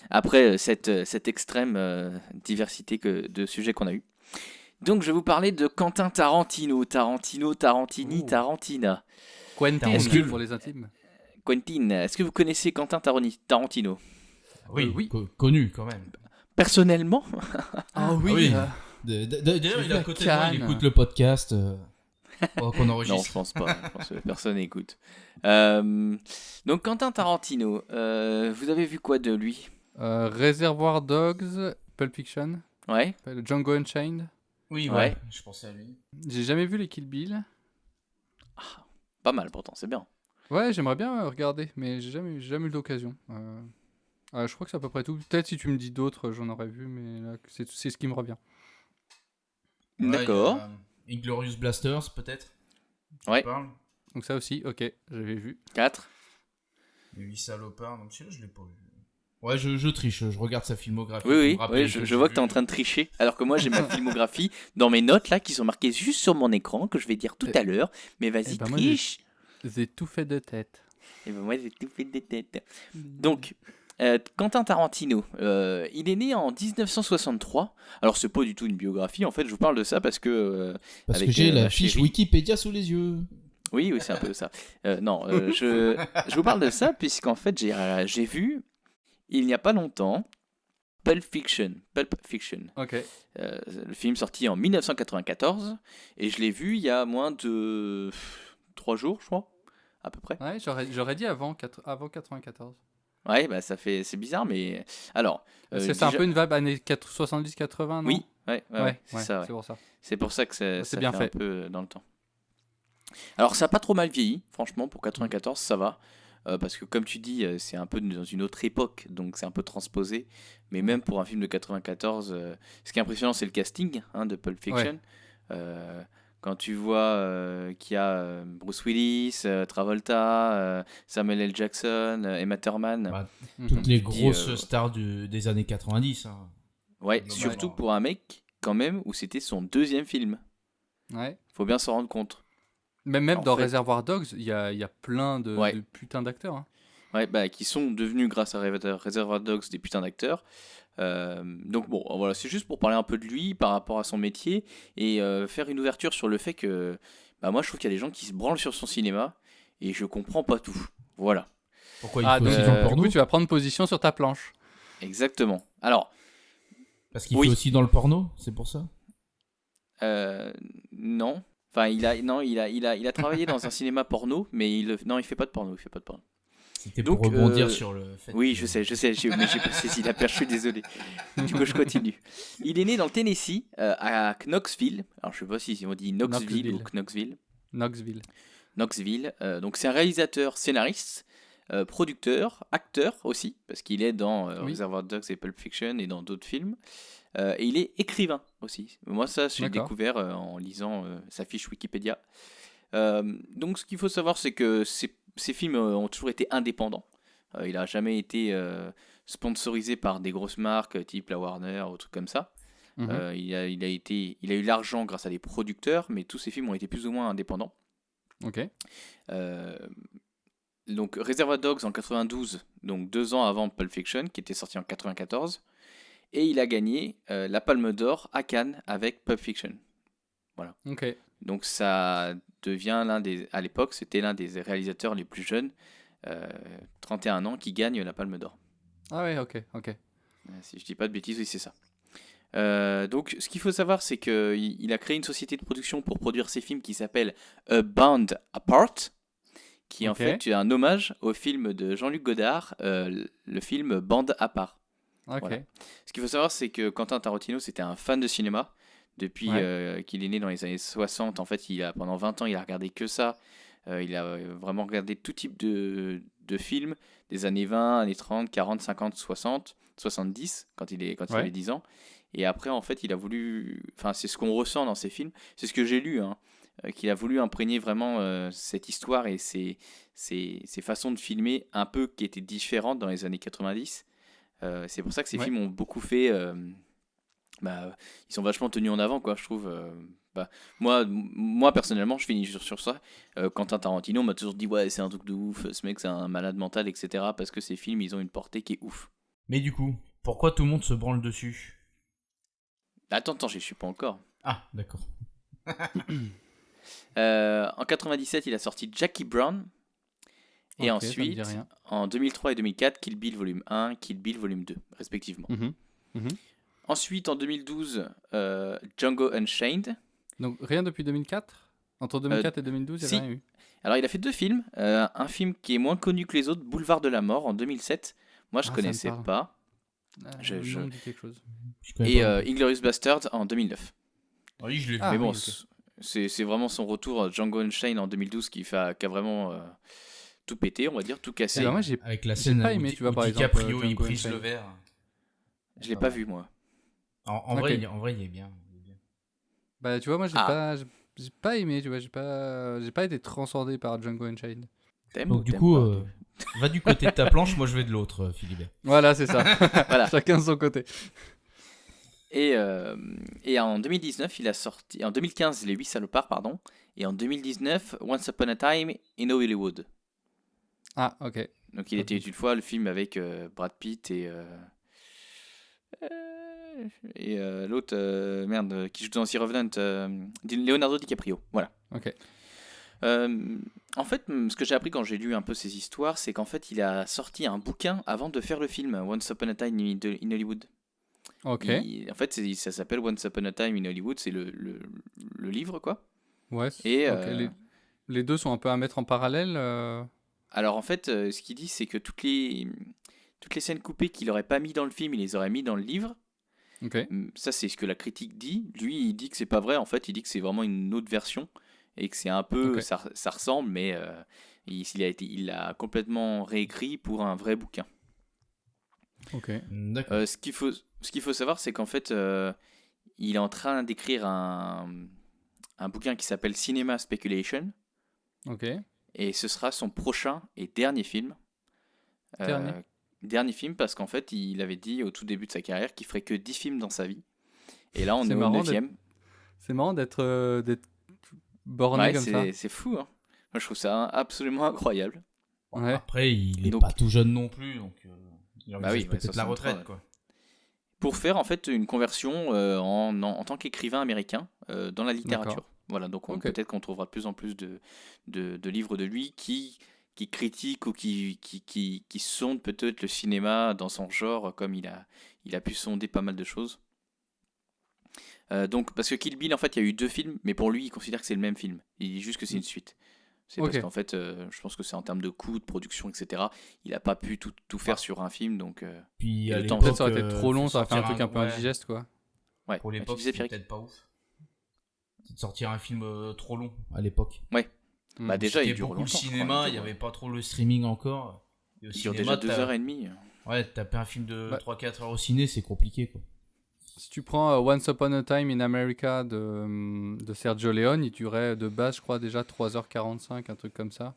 Après cette extrême diversité de sujets qu'on a eu. Donc, je vais vous parler de Quentin Tarantino. Tarantini, Oh. Tarantina. Quentin, Tarantino. pour les intimes. Quentin, est-ce que vous connaissez Quentin Tarantino? Oui, oui. Connu quand même. Personnellement? Ah oui. euh, D'ailleurs, il est à la côté de moi, il canne. écoute le podcast qu'on Non, enregistre. je pense pas. Je pense que personne n'écoute. Donc, Quentin Tarantino, vous avez vu quoi de lui? Reservoir Dogs, Pulp Fiction, Ouais? Django Unchained. Oui, Ouais. ouais, je pensais à lui. J'ai jamais vu les Kill Bill. Pas mal pourtant, c'est bien. Ouais, j'aimerais bien regarder, mais j'ai jamais eu l'occasion. Je crois que c'est à peu près tout. Peut-être si tu me dis d'autres, j'en aurais vu, mais là, c'est ce qui me revient. Ouais, D'accord. il y a, Inglourious Blasters, peut-être. Ouais. Tu parles. Donc ça aussi, ok, j'avais vu. 4. Les 8 salopards, donc celui-là, je l'ai pas vu. Ouais, je triche, je regarde sa filmographie. Oui, je vois que tu es en train de tricher. Alors que moi, j'ai ma filmographie dans mes notes là qui sont marquées juste sur mon écran, que je vais dire tout à l'heure. Mais vas-y, ben moi, triche. J'ai tout fait de tête. Et ben moi, j'ai tout fait des têtes. Donc, Quentin Tarantino, il est né en 1963. Alors, c'est pas du tout une biographie. En fait, je vous parle de ça parce que. Parce avec, que j'ai ma la fiche chérie. Wikipédia sous les yeux. Oui, c'est un peu ça. Non, je vous parle de ça puisqu'en fait, j'ai vu, il n'y a pas longtemps, Pulp Fiction. Ok. Le film sorti en 1994. Et je l'ai vu il y a moins de 3 jours, je crois, à peu près. Ouais, j'aurais dit avant 94. Ouais, bah c'est bizarre, mais... Alors, Parce que c'est un peu une vibe années 70-80, non? Oui, ouais, c'est ça, ouais. c'est pour ça. C'est pour ça que C'est ça bien fait fait. un peu dans le temps. Alors, ça n'a pas trop mal vieilli, franchement, pour 94, ça va. Parce que, comme tu dis, c'est un peu dans une autre époque, donc c'est un peu transposé. Mais même pour un film de 94, ce qui est impressionnant, c'est le casting de Pulp Fiction. Quand tu vois qu'il y a Bruce Willis, Travolta, Samuel L. Jackson, Emma Thurman. Bah, Mhm. Toutes les Tu dis, grosses stars des années 90. Hein. Ouais, Globalement. surtout pour un mec, quand même, où c'était son deuxième film. Ouais. Faut bien s'en rendre compte. Même En dans fait- Reservoir Dogs, il y a plein de putains d'acteurs. Hein. Ouais, bah, qui sont devenus, grâce à Reservoir Dogs, des putains d'acteurs. Donc bon, voilà, c'est juste pour parler un peu de lui par rapport à son métier et faire une ouverture sur le fait que, bah, moi je trouve qu'il y a des gens qui se branlent sur son cinéma et je comprends pas tout. Voilà, Pourquoi il fait donc, aussi dans le du porno coup, tu vas prendre position sur ta planche. exactement. Alors, Parce qu'il Oui. fait aussi dans le porno, c'est pour ça. non. Enfin, il a travaillé dans un cinéma porno, mais non, il fait pas de porno, C'était Donc, pour rebondir sur le fait. Oui, que- je sais, mais j'ai pas saisi la perche, je suis désolé. Du coup, je continue. Il est né dans le Tennessee, à Knoxville. Alors, je sais pas si on dit Knoxville ou Knoxville. Knoxville. Donc, c'est un réalisateur, scénariste, producteur, acteur aussi, parce qu'il est dans Oui. Reservoir Dogs et Pulp Fiction et dans d'autres films. Et il est écrivain aussi. Moi, ça, j'ai D'accord. découvert en lisant sa fiche Wikipédia. Donc, ce qu'il faut savoir, c'est que ces films ont toujours été indépendants. Il n'a jamais été sponsorisé par des grosses marques type la Warner ou trucs comme ça. Mhm. Il a eu l'argent grâce à des producteurs, mais tous ces films ont été plus ou moins indépendants. Ok. Donc Reservoir Dogs en 92, donc 2 ans avant Pulp Fiction, qui était sorti en 94. Et il a gagné la Palme d'Or à Cannes avec Pulp Fiction. Ok. Donc ça devient à l'époque, c'était l'un des réalisateurs les plus jeunes, 31 ans, qui gagne la Palme d'Or. Ah ouais, ok. Si je dis pas de bêtises, oui, c'est ça. Donc ce qu'il faut savoir, c'est qu'il a créé une société de production pour produire ses films qui s'appelle A Band Apart, qui en Ok. fait est un hommage au film de Jean-Luc Godard, le film Bande à part. Ok. Voilà. Ce qu'il faut savoir, c'est que Quentin Tarantino, c'était un fan de cinéma. Depuis Ouais. qu'il est né dans les années 60, en fait, pendant 20 ans, il a regardé que ça. Il a vraiment regardé tout type de films, des années 20, années 30, 40, 50, 60, 70, quand il Ouais. avait 10 ans. Et après, en fait, il a voulu. Enfin, c'est ce qu'on ressent dans ces films. C'est ce que j'ai lu, hein, qu'il a voulu imprégner vraiment cette histoire et ses façons de filmer un peu qui étaient différentes dans les années 90. C'est pour ça que ces Ouais. films ont beaucoup fait. Ils sont vachement tenus en avant, quoi, je trouve. Moi, personnellement, je finis sur ça. Quentin Tarantino m'a toujours dit, ouais, c'est un truc de ouf, ce mec, c'est un malade mental, etc. Parce que ces films, ils ont une portée qui est ouf. Mais du coup, pourquoi tout le monde se branle dessus? Attends, j'y suis pas encore. Ah, d'accord. En 97, il a sorti Jackie Brown. Et Ok, ça me dit ensuite, rien. en 2003 et 2004, Kill Bill Volume 1, Kill Bill Volume 2, respectivement. Mhm. Mhm. Ensuite, en 2012, Django Unchained. Donc rien depuis 2004? Entre 2004 et 2012, il n'y si. a rien eu. Alors, il a fait 2 films. Un film qui est moins connu que les autres, Boulevard de la Mort, en 2007. Moi, je Ah, ça me connaissais parle. pas. Le nom me dit quelque chose. Je connais Et pas. Inglourious Basterds en 2009. Oui, je l'ai vu. Ah, Mais bon, oui, ok. c'est vraiment son retour, Django Unchained en 2012, qui a vraiment tout pété, on va dire, tout cassé. Eh ben, moi, j'ai Avec la j'ai scène pas où, aimé, Di- tu vois, où par exemple, DiCaprio il Django brise le Unchained. verre. Je l'ai pas vu, moi. En Ok. vrai, en vrai, il est bien. Il est bien. Bah, tu vois, moi, Ah. j'ai pas aimé, tu vois, j'ai pas été transcendé par Django Unchained. T'aimes Donc ou du t'aimes coup, pas va du côté de ta planche, moi je vais de l'autre, Philibert. Voilà, c'est ça. Voilà. Chacun de son côté. Et en 2019, il a sorti. En 2015, Les 8 salopards, pardon. Et en 2019, Once Upon a Time in Hollywood. Ah, ok. Donc, il était une fois le film avec Brad Pitt et l'autre, merde, qui joue dans The Revenant, Leonardo DiCaprio. Voilà. Ok. En fait, ce que j'ai appris quand j'ai lu un peu ces histoires, c'est qu'en fait, il a sorti un bouquin avant de faire le film Once Upon a Time in Hollywood. Ok. En fait, ça s'appelle Once Upon a Time in Hollywood, c'est le livre, quoi. Ouais. Et Ok. Les deux sont un peu à mettre en parallèle. alors, en fait, ce qu'il dit, c'est que toutes les scènes coupées qu'il aurait pas mis dans le film, il les aurait mis dans le livre. Ok. Ça, c'est ce que la critique dit. Lui, il dit que c'est pas vrai. En fait, il dit que c'est vraiment une autre version et que c'est un peu, Ok. ça ressemble, mais il l'a complètement réécrit pour un vrai bouquin. Ok. D'accord. Ce qu'il faut savoir, c'est qu'en fait, il est en train d'écrire un bouquin qui s'appelle Cinema Speculation, Ok. et ce sera son prochain et dernier film. Dernier. Dernier film, parce qu'en fait, il avait dit au tout début de sa carrière qu'il ferait que 10 films dans sa vie. Et là, on C'est est au marrant 9e. C'est marrant d'être borné Ouais, comme ça. c'est fou, hein. Moi, je trouve ça absolument incroyable. Ouais. Après, il Et est donc- pas tout jeune non plus, donc il Bah envisage oui, ouais, peut-être la 63, retraite, ouais. quoi. Pour faire en fait une conversion en tant qu'écrivain américain dans la littérature. D'accord. Voilà, donc Ok. peut-être qu'on trouvera de plus en plus de livres de lui qui critiquent ou qui sondent peut-être le cinéma dans son genre, comme il a pu sonder pas mal de choses. Donc, parce que Kill Bill, en fait, il y a eu 2 films, mais pour lui, il considère que c'est le même film. Il dit juste que c'est une suite. C'est Ok. parce qu'en fait, je pense que c'est en termes de coûts, de production, etc. Il n'a pas pu tout faire sur un film, donc Puis Et à le temps, l'époque, Peut-être ça aurait été trop long, ça aurait fait un sortir truc un peu ouais, indigeste, quoi. ouais. Pour Tu l'époque, disais, c'était Pierrick peut-être pas ouf. C'est de sortir un film trop long à l'époque. Bah déjà, il C'était dure beaucoup longtemps. le je crois, cinéma, il dure, n'y avait pas trop le streaming encore. Et au il dure cinéma, déjà 2h30. Ouais, taper un film de Bah. 3-4 heures au ciné, c'est compliqué, quoi. Si tu prends Once Upon a Time in America de Sergio Leone, il durait de base, je crois, déjà 3h45, un truc comme ça.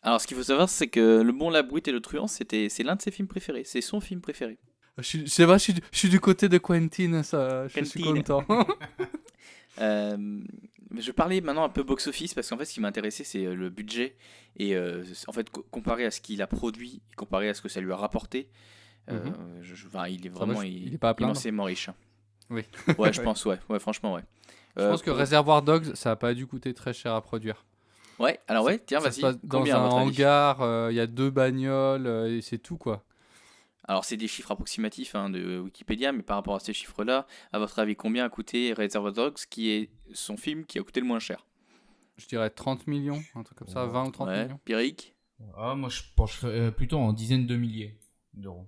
Alors, ce qu'il faut savoir, c'est que Le Bon, la Brute et le Truand, c'est l'un de ses films préférés. C'est son film préféré. C'est vrai, je suis du côté de Quentin, ça, je suis Quentin. content. Je parlais maintenant un peu box-office parce qu'en fait, ce qui m'intéressait, c'est le budget. Et en fait, comparé à ce qu'il a produit, comparé à ce que ça lui a rapporté, enfin, il est vraiment il est pas à plaindre. immensément riche. Oui. Ouais, je pense, ouais, franchement, ouais. Je pense que Reservoir Dogs, ça a pas dû coûter très cher à produire. Ouais, alors ouais, tiens, Ça se vas-y. passe dans Combien, à un votre avis hangar, il y a 2 bagnoles, et c'est tout, quoi. Alors, c'est des chiffres approximatifs de Wikipédia, mais par rapport à ces chiffres-là, à votre avis, combien a coûté Reservoir Dogs, qui est son film qui a coûté le moins cher? Je dirais 30 millions, un truc comme ça, 20 ou 30 Ouais, millions. Pierrick? Ah, moi, je pencherais plutôt en dizaines de milliers d'euros.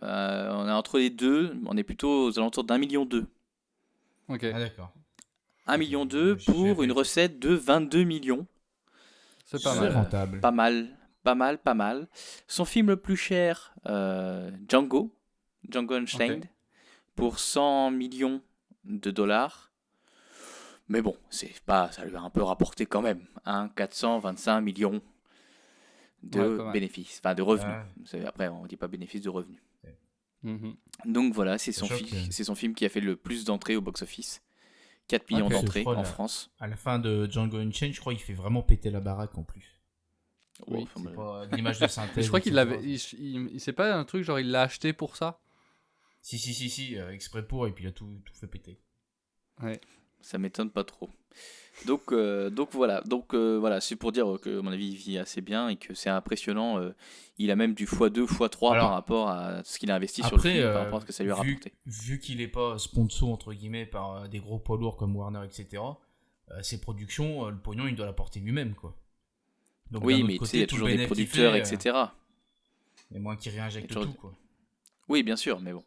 On est entre les deux, on est plutôt aux alentours d'1,2 million. Ok. Ah, d'accord. 1,2 million pour une recette de 22 millions. C'est pas C'est mal. rentable. Pas mal, pas mal. Son film le plus cher, Django Unchained, pour 100 millions de dollars. Mais bon, ça lui a un peu rapporté quand même, 425 millions de Ouais, pas mal. bénéfices, enfin de revenus. Ouais. Après, on dit pas bénéfices, de revenus. Mhm. Donc voilà, c'est Sachant que- c'est son film qui a fait le plus d'entrées au box-office. 4 millions Ok. d'entrées Je crois, en là. France. À la fin de Django Unchained, je crois qu'il fait vraiment péter la baraque en plus. Ouais, Oui, enfin, C'est bah, pas de l'image de synthèse. Mais je crois qu'il etc. l'avait. C'est pas un truc genre il l'a acheté pour ça. Si, exprès pour, et puis il a tout fait péter. ça m'étonne pas trop. Donc voilà, c'est pour dire que à mon avis il vit assez bien et que c'est impressionnant. Il a même du x2, x3 Alors, par rapport à ce qu'il a investi sur le film, par rapport à ce que ça lui a rapporté. Vu qu'il est pas sponsor entre guillemets par des gros poids lourds comme Warner, etc., ses productions, le pognon, il doit l'apporter lui-même, quoi. Donc, Oui, d'un mais autre tu sais, il y a tout toujours le des bénéfice producteurs, qu'il fait, etc. Et moins qu'il réinjecte Il y a toujours tout, quoi. Oui, bien sûr, mais bon.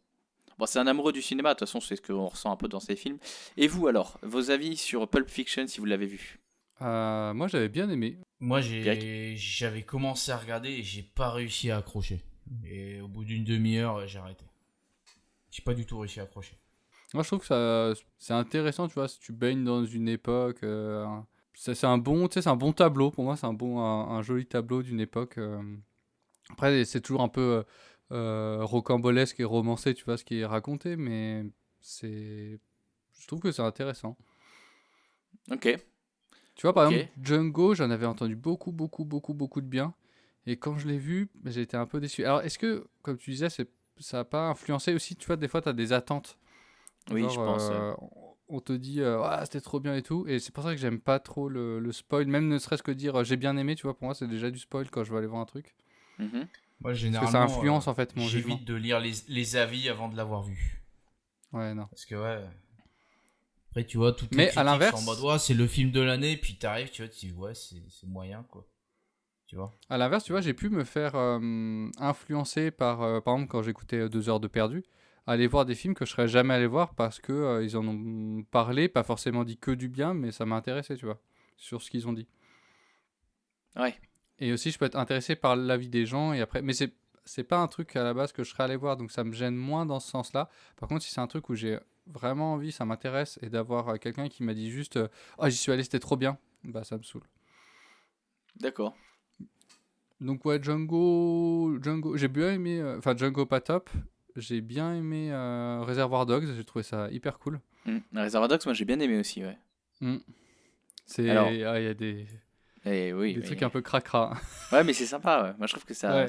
Bon, c'est un amoureux du cinéma, de toute façon, c'est ce qu'on ressent un peu dans ces films. Et vous alors, vos avis sur Pulp Fiction si vous l'avez vu? Moi j'avais bien aimé. Moi, j'avais commencé à regarder et j'ai pas réussi à accrocher. Et au bout d'une demi-heure, j'ai arrêté. J'ai pas du tout réussi à accrocher. Moi je trouve que c'est intéressant, tu vois, si tu baignes dans une époque. C'est un bon, tu sais, c'est un bon tableau. Pour moi, c'est un joli tableau d'une époque. Après, c'est toujours un peu rocambolesque et romancé, tu vois, ce qui est raconté, mais je trouve que c'est intéressant. Ok. Tu vois, par Ok. exemple, Django, j'en avais entendu beaucoup de bien. Et quand je l'ai vu, j'ai été un peu déçu. Alors, est-ce que, comme tu disais, ça n'a pas influencé aussi, tu vois, des fois, tu as des attentes. Oui, Genre, je pense. on te dit, ah, c'était trop bien et tout. Et c'est pour ça que j'aime pas trop le spoil. Même ne serait-ce que dire, j'ai bien aimé, tu vois, pour moi, c'est déjà du spoil quand je vais aller voir un truc. Mhm. Moi, Parce généralement, que ça influence, en fait, mon jugement. j'évite de lire les avis avant de l'avoir vu. Ouais, non. Parce que, ouais. Après, tu vois, toutes les Mais à critiques l'inverse- sont en mode, ouais, c'est le film de l'année, puis t'arrives, tu vois, tu dis, ouais, c'est moyen, quoi. Tu vois. À l'inverse, tu vois, j'ai pu me faire influencer par exemple, quand j'écoutais 2 heures de perdu, aller voir des films que je serais jamais allé voir parce que ils en ont parlé, pas forcément dit que du bien, mais ça m'a intéressé, tu vois, sur ce qu'ils ont dit. Ouais. Et aussi, je peux être intéressé par l'avis des gens et après, mais c'est pas un truc à la base que je serais allé voir, donc ça me gêne moins dans ce sens-là. Par contre, si c'est un truc où j'ai vraiment envie, ça m'intéresse, et d'avoir quelqu'un qui m'a dit juste, ah, j'y suis allé, c'était trop bien, bah ça me saoule. D'accord. Donc ouais, Django, j'ai bien aimé, enfin Django pas top, j'ai bien aimé Reservoir Dogs, j'ai trouvé ça hyper cool. Reservoir Dogs, moi j'ai bien aimé aussi, ouais. Alors- Il y a des Oui, mais... trucs un peu cracra. Ouais, mais c'est sympa, ouais. Moi je trouve que ça... Ouais.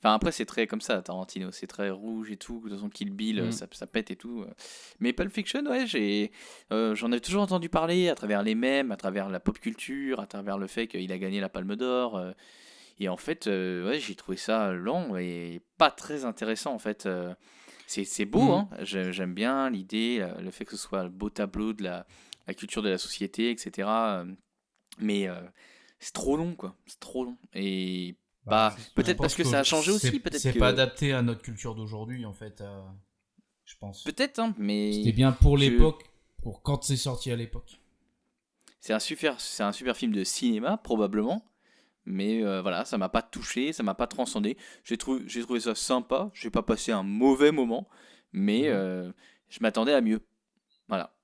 Enfin, après, c'est très comme ça, Tarantino. C'est très rouge et tout. De toute façon, Kill Bill, ça pète et tout. Mais Pulp Fiction, ouais, j'en ai toujours entendu parler à travers les mèmes, à travers la pop culture, à travers le fait qu'il a gagné la Palme d'Or. Et en fait, ouais, j'ai trouvé ça lent et pas très intéressant, en fait. C'est beau, hein. J'aime bien l'idée, le fait que ce soit le beau tableau de la culture de la société, etc. Mais c'est trop long, quoi. C'est trop long. Et... Bah, peut-être parce que ça a changé aussi, peut-être C'est que... pas adapté à notre culture d'aujourd'hui, en fait, je pense. Peut-être, hein, mais... C'était bien pour l'époque, pour quand c'est sorti à l'époque. C'est un super film de cinéma, probablement. Mais voilà, ça m'a pas touché, ça m'a pas transcendé. J'ai trouvé ça sympa, j'ai pas passé un mauvais moment, mais je m'attendais à mieux. Voilà.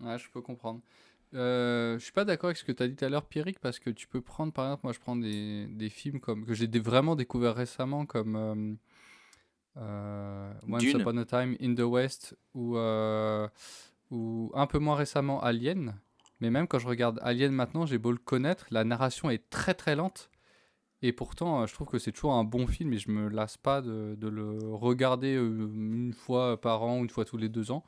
Ouais, je peux comprendre. Je suis pas d'accord avec ce que tu as dit tout à l'heure, Pierrick, parce que tu peux prendre, par exemple, moi je prends des films que j'ai vraiment découvert récemment, comme Once Dune. Upon a Time in the West, ou un peu moins récemment Alien. Mais même quand je regarde Alien maintenant, j'ai beau le connaître, la narration est très très lente. Et pourtant, je trouve que c'est toujours un bon film et je me lasse pas de le regarder une fois par an ou une fois tous les 2 ans.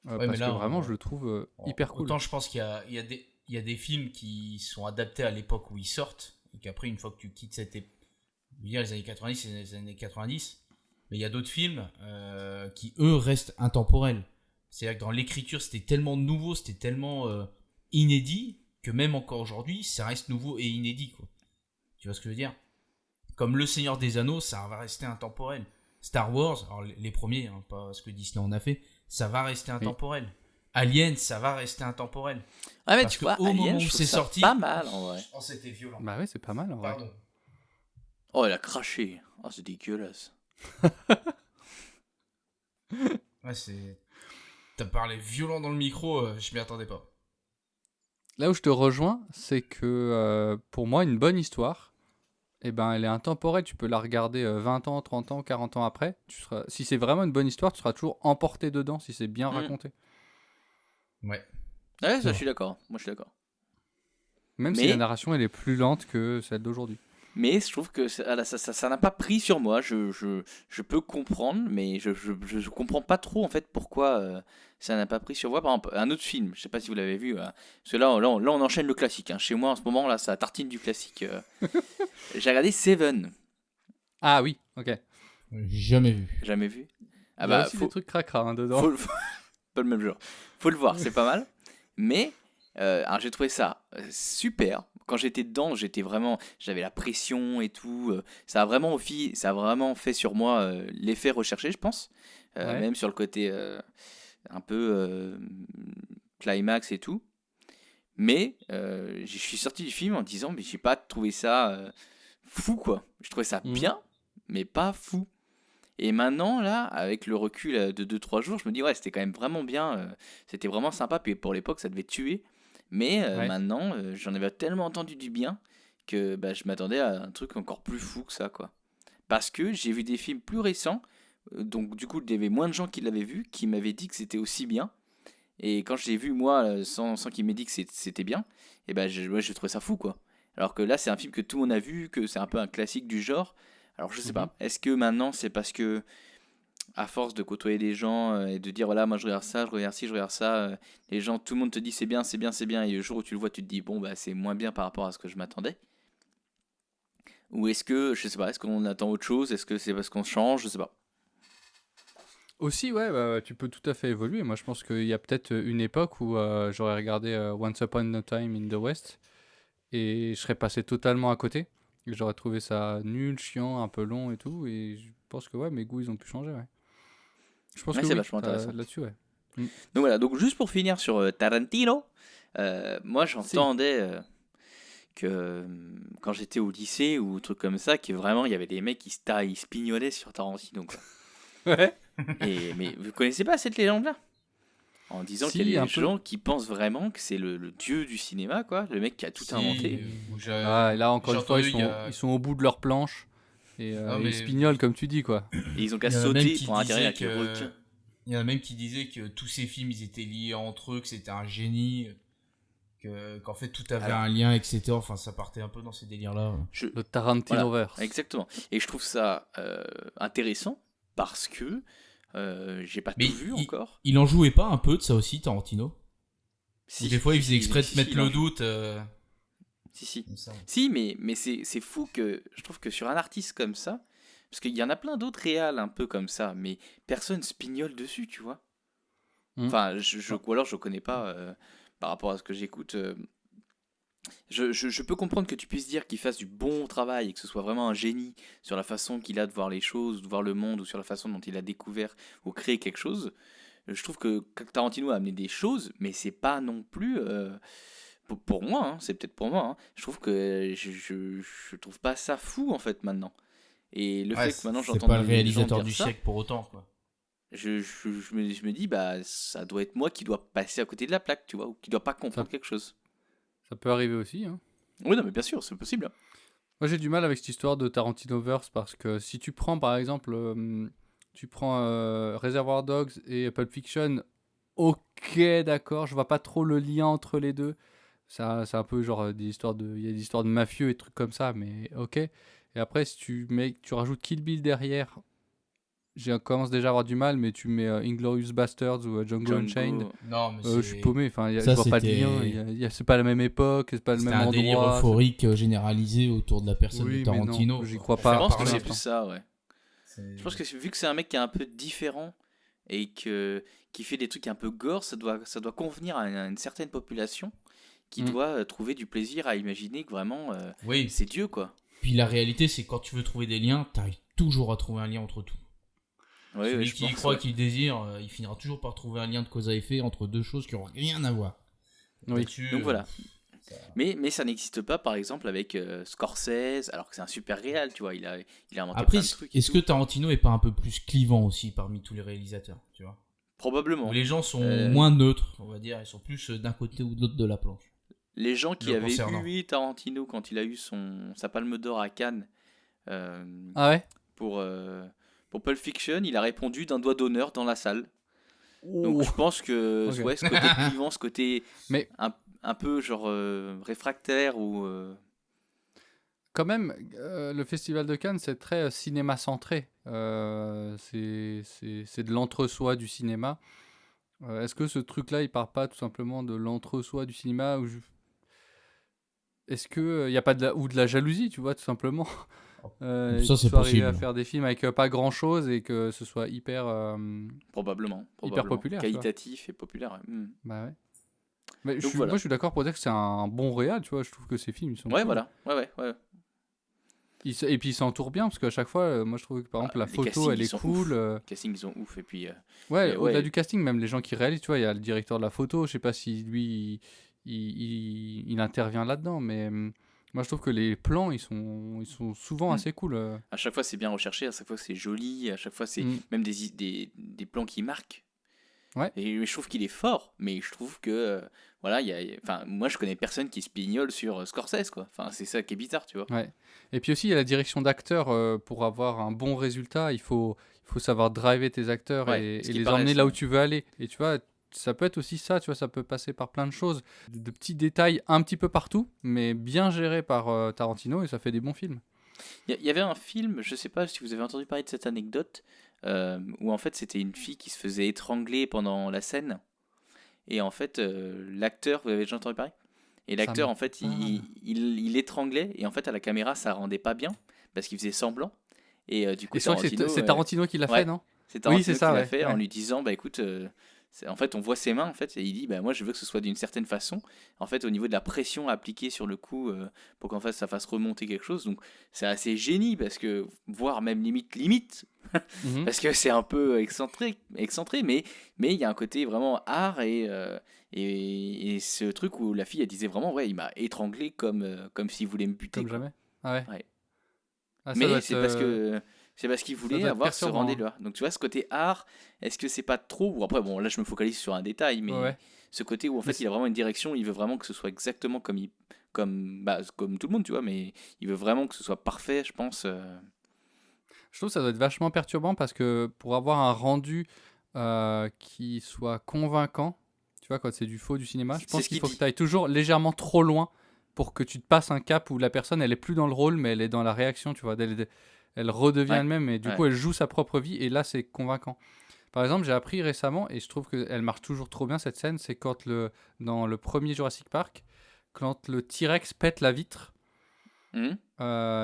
Ouais, parce mais là, que vraiment, je le trouve hyper cool. Autant je pense qu'il y a des films qui sont adaptés à l'époque où ils sortent, et qu'après, une fois que tu quittes cette époque, les années 90, c'est les années 90, mais il y a d'autres films qui, eux, restent intemporels. C'est-à-dire que dans l'écriture, c'était tellement nouveau, c'était tellement inédit, que même encore aujourd'hui, ça reste nouveau et inédit, quoi. Tu vois ce que je veux dire ? Comme Le Seigneur des Anneaux, ça va rester intemporel. Star Wars, alors les premiers, hein, pas ce que Disney en a fait, ça va rester intemporel. Alien, ça va rester intemporel. Ah mais Parce tu vois, qu'au moment Alien, où je trouve c'est ça sorti- pas mal en vrai. Oh, c'était violent. Bah ouais, c'est pas mal en vrai. Pardon. Oh, elle a craché. Oh, c'est dégueulasse. Ouais, c'est... T'as parlé violent dans le micro, je m'y attendais pas. Là où je te rejoins, c'est que pour moi, une bonne histoire, eh ben, elle est intemporelle. Tu peux la regarder 20 ans, 30 ans, 40 ans après. Si c'est vraiment une bonne histoire, tu seras toujours emporté dedans si c'est bien raconté. Ouais. Ouais, ça, vrai. je suis d'accord. Moi, je suis d'accord. Même si Mais- la narration elle est plus lente que celle d'aujourd'hui. Mais je trouve que ça n'a pas pris sur moi. Je peux comprendre, mais je comprends pas trop en fait pourquoi ça n'a pas pris sur moi. Par exemple, un autre film, je sais pas si vous l'avez vu, parce que là, on enchaîne le classique. Hein. Chez moi en ce moment, là, ça tartine du classique. J'ai regardé Seven. Ah oui, ok. J'ai jamais vu. Jamais vu. Ah Il y a bah, aussi faut, des trucs cracra hein, dedans. pas le même genre. Faut le voir, c'est pas mal. Mais alors j'ai trouvé ça super. Quand j'étais dedans, j'avais la pression et tout. Ça a vraiment fait sur moi l'effet recherché, je pense. Ouais. Même sur le côté un peu climax et tout. Mais je suis sorti du film en disant, mais j'ai pas trouvé ça fou quoi. Je trouvais ça Mhm. bien, mais pas fou. Et maintenant, là, avec le recul de 2-3 jours, je me dis, ouais, c'était quand même vraiment bien. C'était vraiment sympa. Puis pour l'époque, ça devait tuer. Mais Ouais. maintenant, j'en avais tellement entendu du bien que bah, je m'attendais à un truc encore plus fou que ça, quoi. Parce que j'ai vu des films plus récents. Donc, du coup, il y avait moins de gens qui l'avaient vu, qui m'avaient dit que c'était aussi bien. Et quand je l'ai vu, moi, sans qu'ils m'aient dit que c'était bien, et ben, je trouvais ça fou, quoi. Alors que là, c'est un film que tout le monde a vu, que c'est un peu un classique du genre. Alors, je sais pas. Est-ce que maintenant, c'est parce que, à force de côtoyer des gens et de dire, voilà, moi, je regarde ça, je regarde ci, je regarde ça, les gens, tout le monde te dit c'est bien, c'est bien, c'est bien. Et le jour où tu le vois, tu te dis, bon, bah, c'est moins bien par rapport à ce que je m'attendais. Ou est-ce que, je sais pas, est-ce qu'on attend autre chose? Est-ce que c'est parce qu'on change? Je sais pas. Aussi, ouais, bah, tu peux tout à fait évoluer. Moi, je pense qu'il y a peut-être une époque où j'aurais regardé Once Upon a Time in the West et je serais passé totalement à côté. Et j'aurais trouvé ça nul, chiant, un peu long et tout. Et je pense que ouais, mes goûts, ils ont pu changer, ouais. Je pense Ouais, que c'est oui, vachement intéressant. là-dessus, ouais. Donc voilà, donc juste pour finir sur Tarantino, moi j'entendais que quand j'étais au lycée ou truc comme ça, que vraiment il y avait des mecs ils se pignolaient sur Tarantino, quoi. Ouais. Mais vous connaissez pas cette légende-là? En disant Si, qu'il y a un des peu. gens qui pensent vraiment que c'est le dieu du cinéma, quoi, le mec qui a tout inventé. Ah, et là, encore j'ai une fois, entendu, il y a- ils sont au bout de leur planche. Et Ah, ils mais- se pignolent, comme tu dis, quoi. Et ils ont qu'à Il y en a même sauter qui pour atterrir avec disaient le que- requin. Il y en a même qui disaient que tous ces films, ils étaient liés entre eux, que c'était un génie, qu'en fait tout avait Alors- un lien, etc. Enfin, ça partait un peu dans ces délires-là. Le Tarantinoverse. Exactement. Et je trouve ça intéressant parce que j'ai pas Mais tout vu il- encore. Il en jouait pas un peu de ça aussi, Tarantino? Si, Des fois, il si, faisait exprès de si, mettre il en le joue. doute. Si. Comme ça. Si, mais c'est fou que je trouve que sur un artiste comme ça, parce qu'il y en a plein d'autres réals un peu comme ça, mais personne se pignole dessus, tu vois. Enfin, ou alors je connais pas par rapport à ce que j'écoute. Je peux comprendre que tu puisses dire qu'il fasse du bon travail et que ce soit vraiment un génie sur la façon qu'il a de voir les choses, de voir le monde, ou sur la façon dont il a découvert ou créé quelque chose. Je trouve que Tarantino a amené des choses, mais c'est pas non plus. Pour moi, hein, c'est peut-être pour moi. Hein, je trouve que je trouve pas ça fou en fait maintenant. Et le fait que maintenant c'est j'entends pas le des gens réalisateur dire du ça, siècle pour autant, quoi. je me dis, bah, ça doit être moi qui dois passer à côté de la plaque, tu vois, ou qui dois pas comprendre quelque chose. Ça peut arriver aussi, hein. Oui, non, mais bien sûr, c'est possible. Moi, j'ai du mal avec cette histoire de Tarantinoverse parce que si tu prends, par exemple, Reservoir Dogs et Pulp Fiction, ok, d'accord, je vois pas trop le lien entre les deux. Ça, c'est un peu genre il y a des histoires de mafieux et trucs comme ça, mais ok. Et après, si tu rajoutes Kill Bill derrière, commence déjà à avoir du mal, mais tu mets Inglourious Basterds ou Django Unchained, Non, mais je suis paumé. Enfin, je Ça, vois pas de c'était- lien. C'est pas la même époque, c'est pas le C'était même un délire endroit. euphorique généralisé autour de la personne Oui, de mais non, Tarantino. j'y quoi. crois Je pas. pense par que c'est l'instant. plus ça, ouais. Je pense que vu que c'est un mec qui est un peu différent et qui fait des trucs un peu gore, ça doit convenir à une certaine population qui doit trouver du plaisir à imaginer que vraiment Oui, c'est Dieu, quoi. puis la réalité, c'est que quand tu veux trouver des liens, t'arrives toujours à trouver un lien entre tout. Oui, Celui je qui y pense, croit, ouais. qui le désire, il finira toujours par trouver un lien de cause à effet entre deux choses qui n'ont rien à voir. Oui. Là-dessus, Donc voilà. ça- Mais ça n'existe pas, par exemple, avec Scorsese, alors que c'est un super réal, tu vois. Il a inventé Après, plein de trucs. et est-ce que tout. Tarantino est pas un peu plus clivant aussi parmi tous les réalisateurs, tu vois? Probablement. Où les gens sont Euh, moins neutres, on va dire, ils sont plus d'un côté ou de l'autre de la planche. Les gens qui Le avaient concernant. vu Tarantino quand il a eu sa palme d'or à Cannes euh, Ah ouais? pour Pulp Fiction, il a répondu d'un doigt d'honneur dans la salle. Donc je pense que Ok. ouais, ce côté clivant, ce côté Mais un peu genre réfractaire ou quand même, le Festival de Cannes, c'est très cinéma centré. C'est de l'entre-soi du cinéma. Est-ce que ce truc-là, il part pas tout simplement de l'entre-soi du cinéma Est-ce que il y a pas ou de la jalousie, tu vois, tout simplement Ça, qu'ils c'est soient arrivés à possible. faire des films avec pas grand-chose et que ce soit hyper probablement populaire, tu vois. qualitatif et populaire. Ouais. Bah ouais. Mais Donc voilà. moi, je suis d'accord pour dire que c'est un bon réal, tu vois. Je trouve que ces films, ils sont Ouais, cool. voilà. Ouais. Et puis, ils s'entourent bien, parce qu'à chaque fois, moi, je trouve que, par exemple, la les photo, castings, elle ils est sont cool. Les castings, ils sont ouf. Et puis, Ouais, mais au-delà ouais. du casting, même les gens qui réalisent, tu vois, il y a le directeur de la photo, je sais pas si lui, il intervient là-dedans, mais moi, je trouve que les plans, ils sont souvent Mm. assez cool. À chaque fois, c'est bien recherché. À chaque fois, c'est joli. À chaque fois, c'est Mm. même des plans qui marquent. Ouais. Et je trouve qu'il est fort, mais je trouve que voilà, enfin, moi je connais personne qui se pignole sur Scorsese, quoi. Enfin, c'est ça qui est bizarre, tu vois. Ouais. Et puis aussi, il y a la direction d'acteur. Pour avoir un bon résultat, il faut savoir driver tes acteurs Ouais, et ce qui les paraît, emmener ça. là où tu veux aller. Et tu vois, ça peut être aussi ça, tu vois, ça peut passer par plein de choses, de petits détails un petit peu partout, mais bien gérés par Tarantino, et ça fait des bons films. Il y avait un film, je sais pas si vous avez entendu parler de cette anecdote, où en fait c'était une fille qui se faisait étrangler pendant la scène, et en fait l'acteur, vous avez déjà entendu parler? Et Ça l'acteur me en fait parle. il étranglait, et en fait à la caméra ça rendait pas bien, parce qu'il faisait semblant, et du coup Et je crois que Tarantino, c'est Tarantino qui l'a ouais, fait, non? c'est Oui, Tarantino c'est qui ça, l'a ouais. fait en Ouais. lui disant bah écoute, en fait on voit ses mains en fait et il dit bah moi je veux que ce soit d'une certaine façon en fait au niveau de la pression appliquée sur le cou pour qu'en fait ça fasse remonter quelque chose, donc c'est assez génie parce que voire même limite Mhm. parce que c'est un peu excentré mais il y a un côté vraiment art et ce truc où la fille elle disait vraiment ouais il m'a étranglé comme s'il voulait me buter Comme quoi. jamais. Ah ouais. Ouais. Ah, ça doit Mais être, c'est parce qu'il ça voulait doit être avoir ce perturbant, hein. rendu-là. Donc tu vois, ce côté art, est-ce que c'est pas trop ou après bon là je me focalise sur un détail, mais Ouais. ce côté où en Mais fait il a vraiment une direction, il veut vraiment que ce soit exactement comme tout le monde, tu vois, mais il veut vraiment que ce soit parfait, je pense. Je trouve que ça doit être vachement perturbant parce que pour avoir un rendu qui soit convaincant, tu vois, quand c'est du faux du cinéma, je C'est pense ce qu'il qu'il faut que dit. tu ailles toujours légèrement trop loin pour que tu te passes un cap où la personne, elle est plus dans le rôle, mais elle est dans la réaction, tu vois. Elle redevient Ouais, elle-même et du coup, ouais. elle joue sa propre vie et là, c'est convaincant. Par exemple, j'ai appris récemment, et je trouve qu'elle marche toujours trop bien cette scène, c'est dans le premier Jurassic Park, quand le T-Rex pète la vitre Mhm.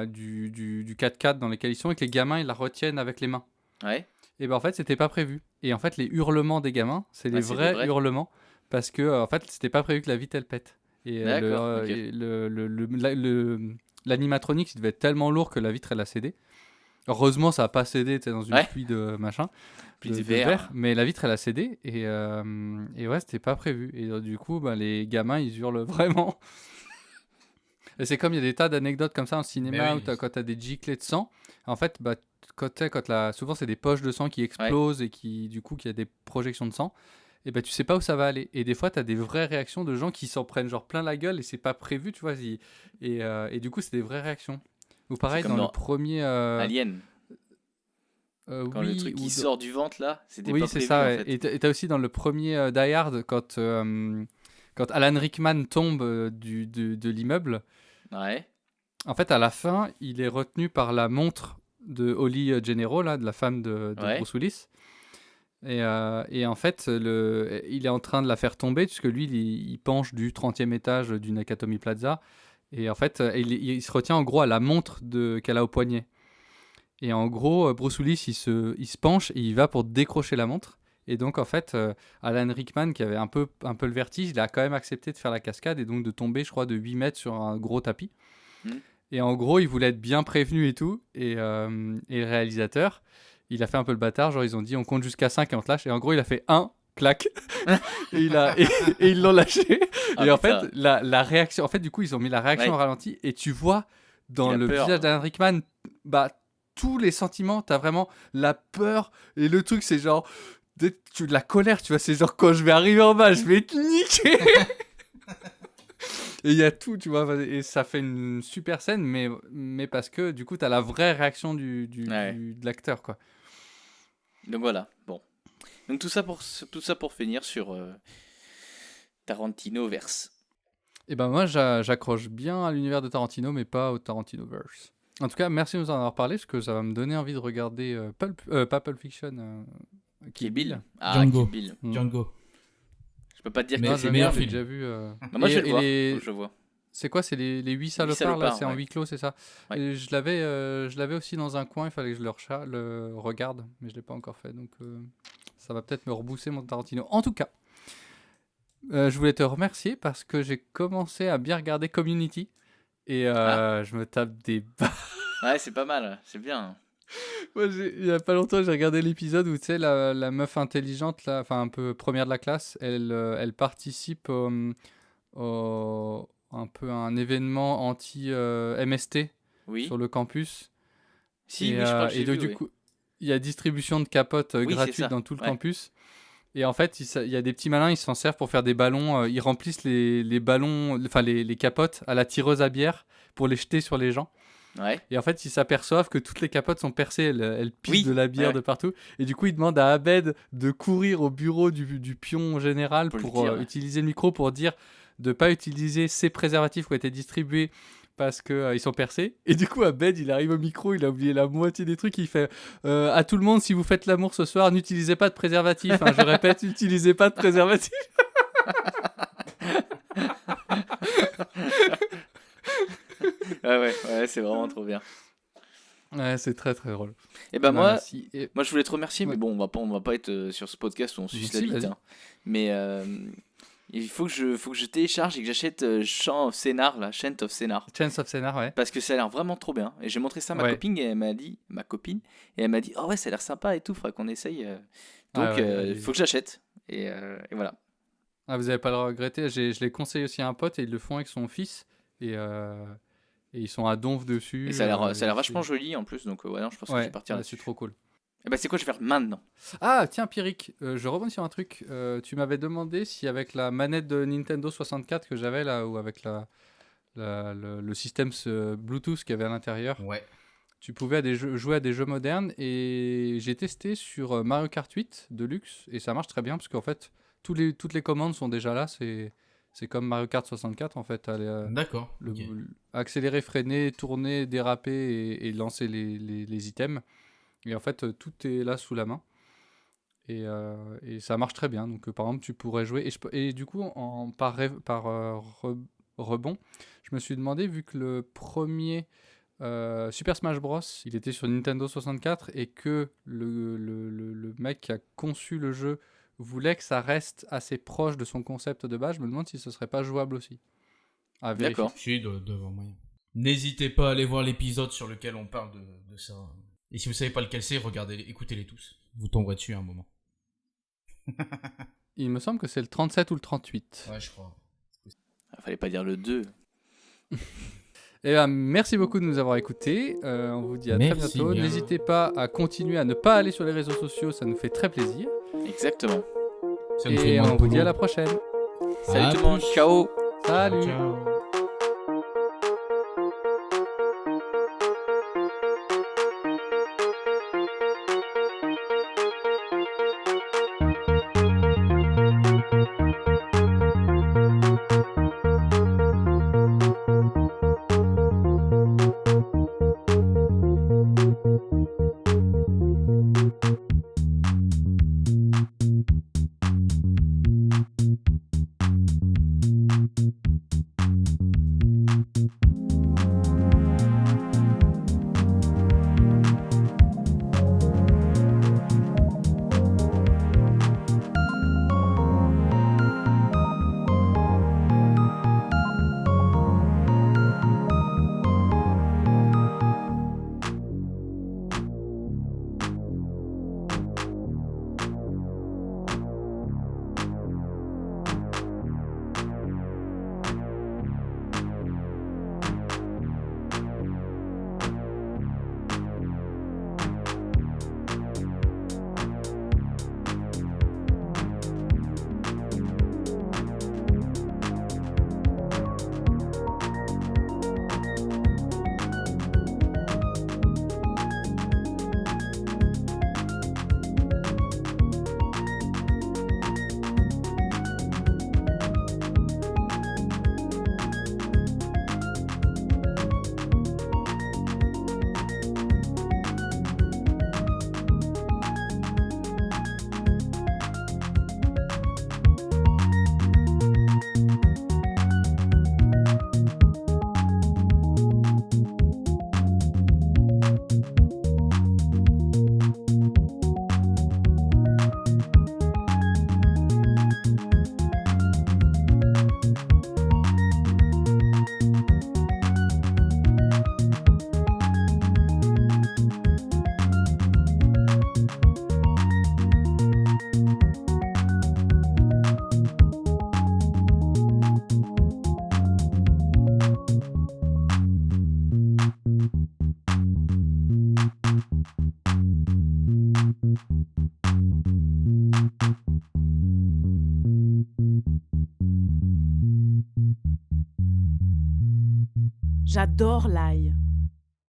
du 4x4 dans lequel ils sont et que les gamins ils la retiennent avec les mains. Ouais. Et ben en fait c'était pas prévu. Et en fait les hurlements des gamins c'est les Ouais, c'est des vrais vrais. heurelements parce que en fait c'était pas prévu que la vitre elle pète. Et D'accord, ok. l'animatronique il devait être tellement lourd que la vitre elle a cédé. Heureusement ça a pas cédé, tu sais, dans une Ouais. pluie de machin, Puis de de verre. verre, mais la vitre elle a cédé et ouais c'était pas prévu. Et du coup ben, les gamins ils hurlent vraiment. Et c'est comme il y a des tas d'anecdotes comme ça en cinéma Mais oui. où quand t'as des giclées de sang, en fait, bah, souvent c'est des poches de sang qui explosent et du coup, qu'il y a des projections de sang, et bah, tu sais pas où ça va aller. Et des fois, t'as des vraies réactions de gens qui s'en prennent genre plein la gueule et c'est pas prévu, tu vois. Et du coup, c'est des vraies réactions. Ou pareil, comme dans dans le premier. Alien, quand le Oui, truc qui ou sort du ventre là, c'était oui, pas c'est prévu ça. en Ouais. fait. Et t'as aussi dans le premier Die Hard, quand Alan Rickman tombe de l'immeuble. Ouais. En fait, à la fin, il est retenu par la montre de Holly Gennaro, là, de la femme de Ouais. Bruce Willis. Et en fait, il est en train de la faire tomber, puisque lui, il penche du 30e étage du Nakatomi Plaza. Et en fait, il se retient en gros à la montre qu'elle a au poignet. Et en gros, Bruce Willis, il se penche et il va pour décrocher la montre. Et donc, en fait, Alan Rickman, qui avait un peu le vertige, il a quand même accepté de faire la cascade et donc de tomber, je crois, de 8 mètres sur un gros tapis. Et en gros, il voulait être bien prévenu et tout. Et le réalisateur, il a fait un peu le bâtard, genre ils ont dit on compte jusqu'à 5 et on te lâche, et en gros il a fait 1, clac, et ils l'ont lâché, Ah, et en putain. fait la réaction, en fait du coup ils ont mis la réaction Ouais. au ralenti, et tu vois dans Il a le peur. visage d'Alan Rickman, bah tous les sentiments, t'as vraiment la peur, et le truc c'est genre, de la colère, tu vois, c'est genre quand je vais arriver en bas, je vais te niquer. Et il y a tout, tu vois, et ça fait une super scène, mais parce que du coup, t'as la vraie réaction Ouais. de l'acteur, quoi. Donc voilà, bon. Donc tout ça pour finir sur Tarantino verse. Et ben moi, j'accroche bien à l'univers de Tarantino, mais pas au Tarantinoverse. En tout cas, merci de nous en avoir parlé, parce que ça va me donner envie de regarder pas Pulp Fiction, Kill Bill. Ah, Django. Kill Bill. Mm. Django. Je peux pas te dire Mais que c'est c'est le meilleur bien. film. J'ai déjà vu. Non, moi je vais Et le voir. les- Faut que je le vois. C'est quoi? C'est les 8 salopards, là? salopards, C'est en ouais. huis clos, c'est ça? Ouais. Et je l'avais aussi dans un coin, il fallait que je le regarde, mais je l'ai pas encore fait, donc ça va peut-être me rebousser mon Tarantino. En tout cas, je voulais te remercier parce que j'ai commencé à bien regarder Community, et je me tape des Ouais, c'est pas mal. C'est bien. Moi, il y a pas longtemps, j'ai regardé l'épisode où tu sais la meuf intelligente là, enfin un peu première de la classe, elle participe un peu à un événement anti MST Oui. sur le campus. Si, et, oui, je crois que j'ai et donc, vu. du coup, il y a distribution de capotes Oui, c'est gratuites ça, dans tout le ouais. campus. Et en fait, il y a des petits malins, ils s'en servent pour faire des ballons. Ils remplissent les ballons, enfin les capotes à la tireuse à bière pour les jeter sur les gens. Ouais. Et en fait, ils s'aperçoivent que toutes les capotes sont percées, elles pissent Oui, de la bière ouais. de partout. Et du coup, ils demandent à Abed de courir au bureau du pion général Pour pour le dire, ouais. utiliser le micro pour dire de ne pas utiliser ces préservatifs qui ont été distribués parce qu'ils sont percés. Et du coup, Abed, il arrive au micro, il a oublié la moitié des trucs. Il fait à tout le monde, si vous faites l'amour ce soir, n'utilisez pas de préservatif. Hein, je répète, n'utilisez pas de préservatif. Ouais, c'est vraiment trop bien. Ouais, c'est très très drôle. Et ben Bah, moi, merci. Et- moi je voulais te remercier, mais Ouais. bon, on va pas être sur ce podcast où on suce la Si, bite. vas-y. Hein. Mais il faut que je télécharge et que j'achète Chant of Scénar, là, Chant of Scénar. Chance of Scénar, ouais. Parce que ça a l'air vraiment trop bien. Et j'ai montré ça à ma Ouais. copine et elle m'a dit, et elle m'a dit, oh ouais, ça a l'air sympa et tout, faudrait qu'on essaye. Donc, Ah ouais, allez-y. faut que j'achète. Et voilà. Ah, vous n'allez pas le regretter. Je l'ai conseillé aussi à un pote et ils le font avec son fils. Et ils sont à donf dessus. Et ça a l'air c'est- vachement joli en plus. Donc, ouais, non, je pense que je Ouais, vais partir ouais, là-dessus. c'est trop cool. Et bah, c'est quoi je vais faire maintenant? Ah, tiens, Pierrick, je rebondis sur un truc. Tu m'avais demandé si avec la manette de Nintendo 64 que j'avais là, ou avec le système Bluetooth qu'il y avait à l'intérieur, Ouais. tu pouvais jouer à des jeux modernes. Et j'ai testé sur Mario Kart 8 Deluxe et ça marche très bien parce qu'en fait, toutes les commandes sont déjà là. C'est comme Mario Kart 64 en fait. T'as D'accord. le, ok. accélérer, freiner, tourner, déraper et lancer les items. Et en fait, tout est là sous la main. Et ça marche très bien. Donc, par exemple, tu pourrais jouer. Et du coup, rebond, je me suis demandé, vu que le premier Super Smash Bros, il était sur Nintendo 64 et que le mec qui a conçu le jeu voulait que ça reste assez proche de son concept de base, je me demande si ce serait pas jouable aussi. À vérifier. D'accord. Si, devant moyen. N'hésitez pas à aller voir l'épisode sur lequel on parle de ça. Et si vous savez pas lequel c'est, écoutez-les tous. Vous tomberez dessus à un moment. Il me semble que c'est le 37 ou le 38. Ouais, je crois. Fallait pas dire le 2. Et merci beaucoup de nous avoir écoutés. On vous dit à très Merci bientôt. bien. N'hésitez pas à continuer à ne pas aller sur les réseaux sociaux, ça nous fait très plaisir. Exactement. Ça me fait Et moins de on vous dit boulot. à la prochaine. Salut À tout le monde. plus. Ciao. Salut. Ciao. J'adore l'ail.